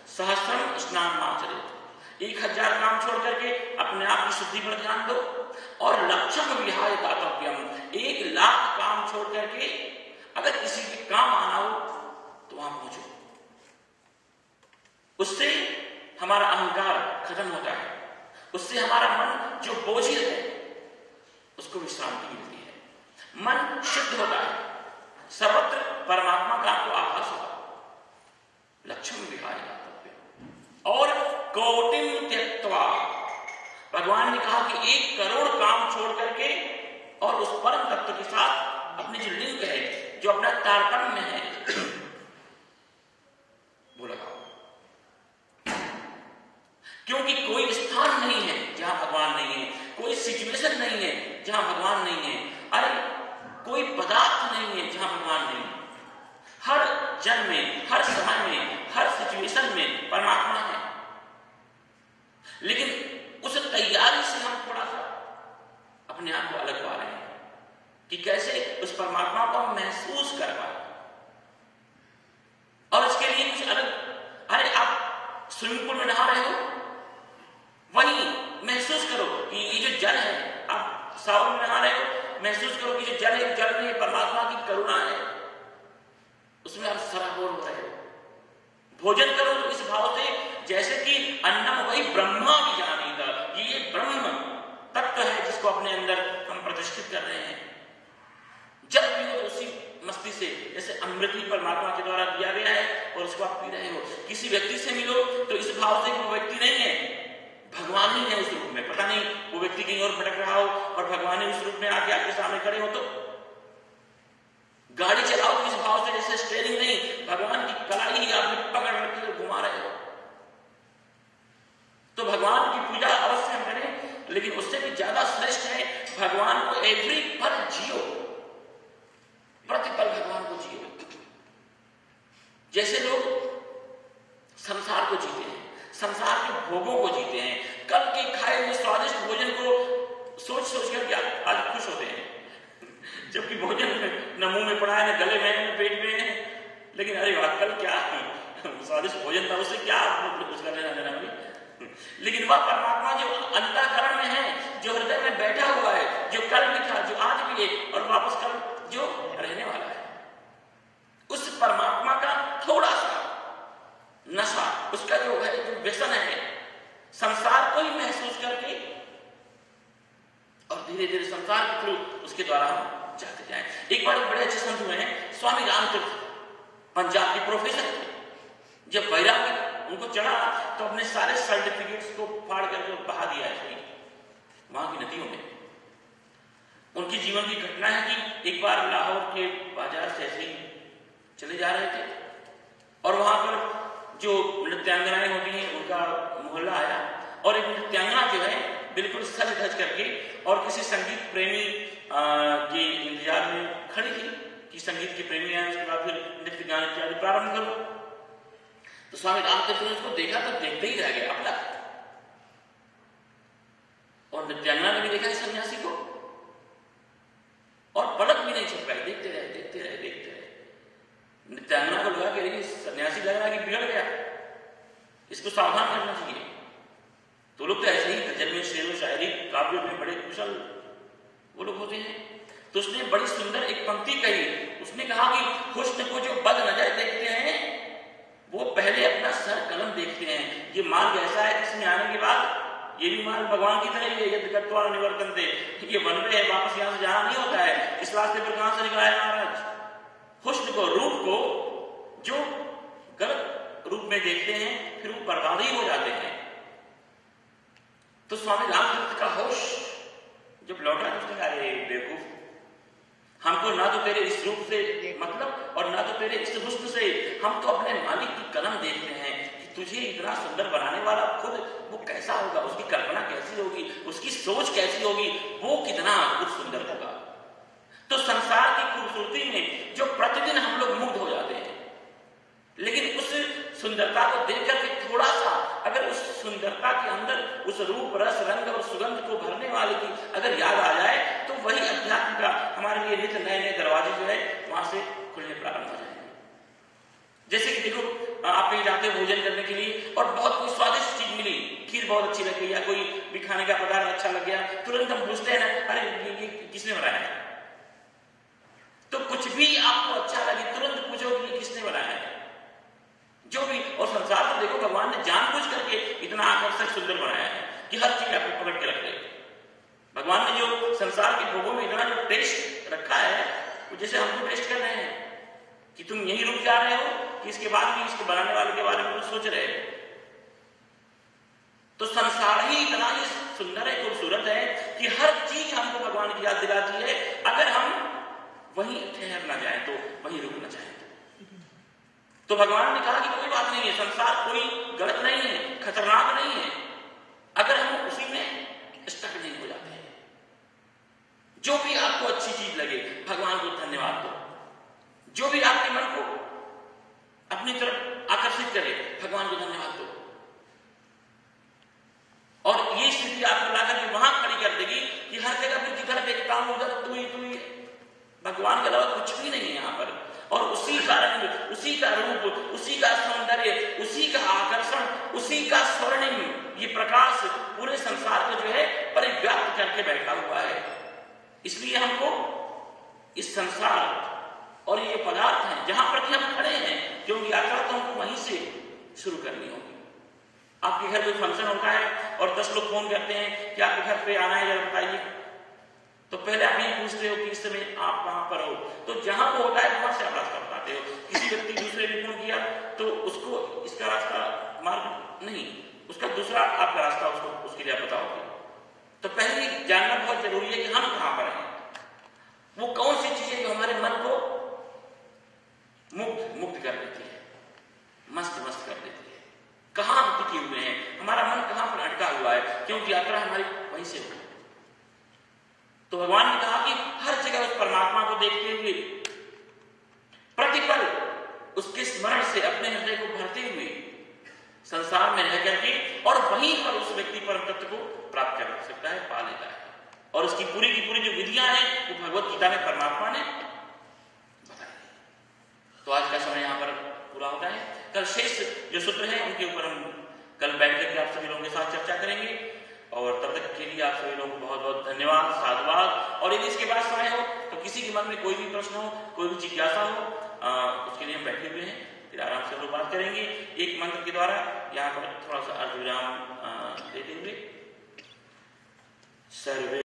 सहस्त्रम स्नान आचरित, 1000 काम छोड़ करके अपने आप की शुद्धि पर ध्यान दो। और लक्षम विहाय दातव्यम, 1,00,000 काम छोड़ करके अगर किसी के काम आना हो तो वहां पहुंचो। उससे हमारा अहंकार खत्म होता है, उससे हमारा मन जो बोझिल है उसको विश्रांति मिलती है। मन शुद्ध होता है, सर्वत्र परमात्मा का आपको आभास होगा। लक्ष्मी विहाय दातव्य और कोटिम त्यक्त्वा, भगवान ने कहा कि 1 करोड़ काम छोड़ करके और उस परम तत्व के साथ अपनी जो लिंक है, जो अपना तारतम्य में है, वो लगाओ। क्योंकि कोई स्थान नहीं है जहां भगवान नहीं है, कोई सिचुएशन नहीं है जहां भगवान नहीं है, अरे कोई पदार्थ नहीं है जहां भगवान नहीं है। हर जन्म में, हर समय में, हर सिचुएशन में परमात्मा है। लेकिन उस तैयारी से हम थोड़ा सा अपने आप को अलग पा रहे हैं कि कैसे उस परमात्मा को हम महसूस कर पाए। और इसके लिए कुछ अलग, अरे आप स्विमिंग पूल में नहा रहे हो, वही महसूस करो कि ये जो जल है, आप सावन में नहा रहे हो, महसूस करो कि जो जल है, जल में परमात्मा की करुणा है, उसमें आप सराबोर हो रहे हो। भोजन करो इस भाव से जैसे कि अन्नम वही ब्रह्मा भी जानी था, ये ब्रह्म तत्व है जिसको अपने अंदर हम प्रतिष्ठित कर रहे हैं। जब भी हो उसी मस्ती से, जैसे अमृत ही परमात्मा के द्वारा दिया गया है और उसको आप पी रहे हो। किसी व्यक्ति से मिलो तो इस भाव से वो व्यक्ति नहीं है, भगवान ही है उस रूप में। पता नहीं वो व्यक्ति कहीं और भटक रहा हो और भगवान ही उस रूप में आके आपके सामने खड़े हो। तो गाड़ी चलाओ तो इस भाव से जैसे स्टीयरिंग नहीं, भगवान की कलाई ही आपने पकड़ रखी और घुमा रहे हो। तो भगवान की पूजा अवश्य हम करें, लेकिन उससे भी ज्यादा श्रेष्ठ है भगवान को एवरी पल जियो, प्रतिपल भगवान को जियो। जैसे लोग संसार को जीते हैं, संसार के भोगों को जीते हैं, कल के खाए हुए स्वादिष्ट भोजन को सोच सोच कर आज खुश होते हैं, जबकि भोजन न मुंह में पड़ा है, न गले में, न पेट में है। लेकिन अरे वाह, कल क्या स्वादिष्ट भोजन था, उससे क्या उसका लेना देना भाई। लेकिन वह परमात्मा जो अंतःकरण में है, जो हृदय में बैठा हुआ है, जो कल भी था, जो आज भी है और वापस कल जो रहने वाला है, उस परमात्मा का थोड़ा सा नशा, उसका जो है, जो व्यसन है, संसार को ही महसूस करके और धीरे धीरे संसार के थ्रू उसके द्वारा हम जाते जाएं। एक बार बड़े अच्छे संत हुए हैं, स्वामी रामतीर्थ, पंजाब के प्रोफेसर थे। जब वैराग्य उनको चढ़ा तो अपने सारे सर्टिफिकेट्स को फाड़ करके बहा दिया है वहां की नदियों में। उनके जीवन की घटना है कि एक बार लाहौर के बाजार से ऐसे ही चले जा रहे थे और वहां पर जो नृत्यांगनाएं होती हैं उनका मोहल्ला आया और एक नृत्यांगना जो है बिल्कुल सज धज करके और किसी संगीत प्रेमी के इंतजार में खड़ी थी कि संगीत के प्रेमी आए, उसके बाद फिर नृत्य गाने इत्यादि प्रारंभ करो। तो स्वामी रामतीर्थ ने उसको देखा तो देखते ही रह गया अपना, और नृत्यांगना ने भी देखा इस सन्यासी को और पलक भी नहीं झपकाई, देखते रहे देखते रहे देखते रहे। नृत्यांगना को लगा कि सन्यासी लग रहा है कि बिगड़ गया, इसको सावधान करना चाहिए। तो लोग तो ऐसे ही गजल में, शेर व शायरी, काव्य में बड़े कुशल वो लोग होते हैं। तो उसने बड़ी सुंदर एक पंक्ति कही, उसने कहा कि हुस्न को जो बद नजर देखते हैं वो पहले अपना सर कलम देखते हैं। ये मार्ग ऐसा है जिसमें आने के बाद ये भी मार्ग भगवान की तरह ही है, यदि गत्वा निवर्तन थे, ये वन पे है, वापस यहां से जाना नहीं होता है। इस रास्ते पर कहां से निकला है महाराज? हुस्न को, रूप को जो गलत रूप में देखते हैं फिर वो बर्बाद ही हो जाते हैं। तो स्वामी रामतीर्थ का होश जब लौटा तो उसने कहा, अरे बेवकूफ, हमको ना तो तेरे इस रूप से मतलब और ना तो तेरे इस हुस्न से, हम तो अपने मालिक की कलम देखते हैं कि तुझे इतना सुंदर बनाने वाला खुद वो कैसा होगा, उसकी कल्पना कैसी होगी, उसकी सोच कैसी होगी, वो कितना कुछ सुंदर होगा। तो संसार की खूबसूरती में जो प्रतिदिन हम लोग मुग्ध हो जाते हैं, लेकिन उस सुंदरता को देख करके थोड़ा सा अगर उस सुंदरता के अंदर उस रूप, रस, रंग और सुगंध को भरने वाले की अगर याद आ जाए तो वही अध्यात्म का हमारे लिए नित्य नए नए दरवाजे जो है वहां से खुलने प्रारंभ हो जाएंगे। जैसे कि देखो, आप कहीं जाते हो भोजन करने के लिए और बहुत कोई स्वादिष्ट चीज मिली, खीर बहुत अच्छी लग गई या कोई भी खाने का पदार्थ अच्छा लग गया, तुरंत हम पूछते हैं ना, अरे ये किसने बनाया है? तो कुछ भी आपको अच्छा लगे तुरंत पूछो कि किसने बनाया है, जो भी। और संसार को देखो, भगवान ने जानबूझ करके इतना आकर्षक सुंदर बनाया है कि हर चीज आपको पकड़ के रख दे। भगवान ने जो संसार के भोगों में इतना जो टेस्ट रखा है वो जैसे हमको टेस्ट कर रहे हैं कि तुम यही रुक जा रहे हो कि इसके बाद भी इसके बनाने वाले के बारे में कुछ सोच रहे हो। तो संसार ही इतना ही सुंदर है, खूबसूरत है कि हर चीज हमको भगवान की याद दिलाती है, अगर हम वहीं ठहर ना जाए तो, वहीं रुक ना जाए तो भगवान ने कहा कि कोई बात नहीं है, संसार कोई गलत नहीं है, खतरनाक नहीं है, अगर हम उसी में स्टक नहीं हो जाते हैं। जो भी आपको अच्छी चीज लगे भगवान को धन्यवाद दो, जो भी आपके मन को अपनी तरफ आकर्षित करे भगवान को धन्यवाद दो, और ये स्थिति आपको लाकर के वहां खड़ी कर देगी कि हर जगह पे जिधर देखता हूं उधर तू ही भगवान के अलावा कुछ भी नहीं है यहाँ पर। और उसी का रंग, उसी का रूप, उसी का सौंदर्य, उसी का आकर्षण, उसी का स्वर्णिम ये प्रकाश पूरे संसार को जो है परिव्याप्त करके बैठा हुआ है। इसलिए हमको इस संसार और ये पदार्थ हैं जहां पर कि हम खड़े हैं, क्योंकि यात्रा तो हमको वहीं से शुरू करनी होगी। आपके घर कोई फंक्शन होता है और 10 लोग फोन करते हैं कि आपके घर पे आना है, जरा बताइए, तो पहले आप ये पूछते हो कि इस समय आप कहां पर हो, तो जहां वो होता है वहां से आप रास्ता बताते हो। किसी व्यक्ति दूसरे ने फोन किया तो उसको इसका रास्ता मार्ग नहीं, उसका दूसरा आपका रास्ता उसके लिए आप बताओगे। तो पहले जानना बहुत जरूरी है कि हम कहां पर हैं, वो कौन सी चीजें जो हमारे मन को मुक्त कर देती है, मस्त कर देती है, कहां हम टिके हुए हैं, हमारा मन कहां पर अटका हुआ है, क्योंकि यात्रा हमारी वहीं से हुई। तो भगवान ने कहा कि हर जगह उस परमात्मा को देखते हुए, प्रतिपल उसके स्मरण से अपने हृदय को भरते हुए संसार में रह करके और वहीं पर उस व्यक्ति परम तत्व को प्राप्त कर सकता है, पा लेता है। और उसकी पूरी की पूरी जो विधियां हैं वो भगवत गीता में परमात्मा ने बताई। तो आज का समय यहाँ पर पूरा होता है। कल शेष जो सूत्र हैं उनके ऊपर हम कल बैठ करके आप सभी लोगों के साथ चर्चा करेंगे, और तब तक के लिए आप सभी लोगों को बहुत बहुत धन्यवाद, साधुवाद। और यदि इसके बाद समय हो तो किसी के मन में कोई भी प्रश्न हो, कोई भी जिज्ञासा हो, उसके लिए हम बैठे हुए हैं, फिर आराम से हम लोग बात करेंगे एक मंत्र के द्वारा। यहाँ पर थोड़ा सा अर्ध विराम देते हुए सर्वे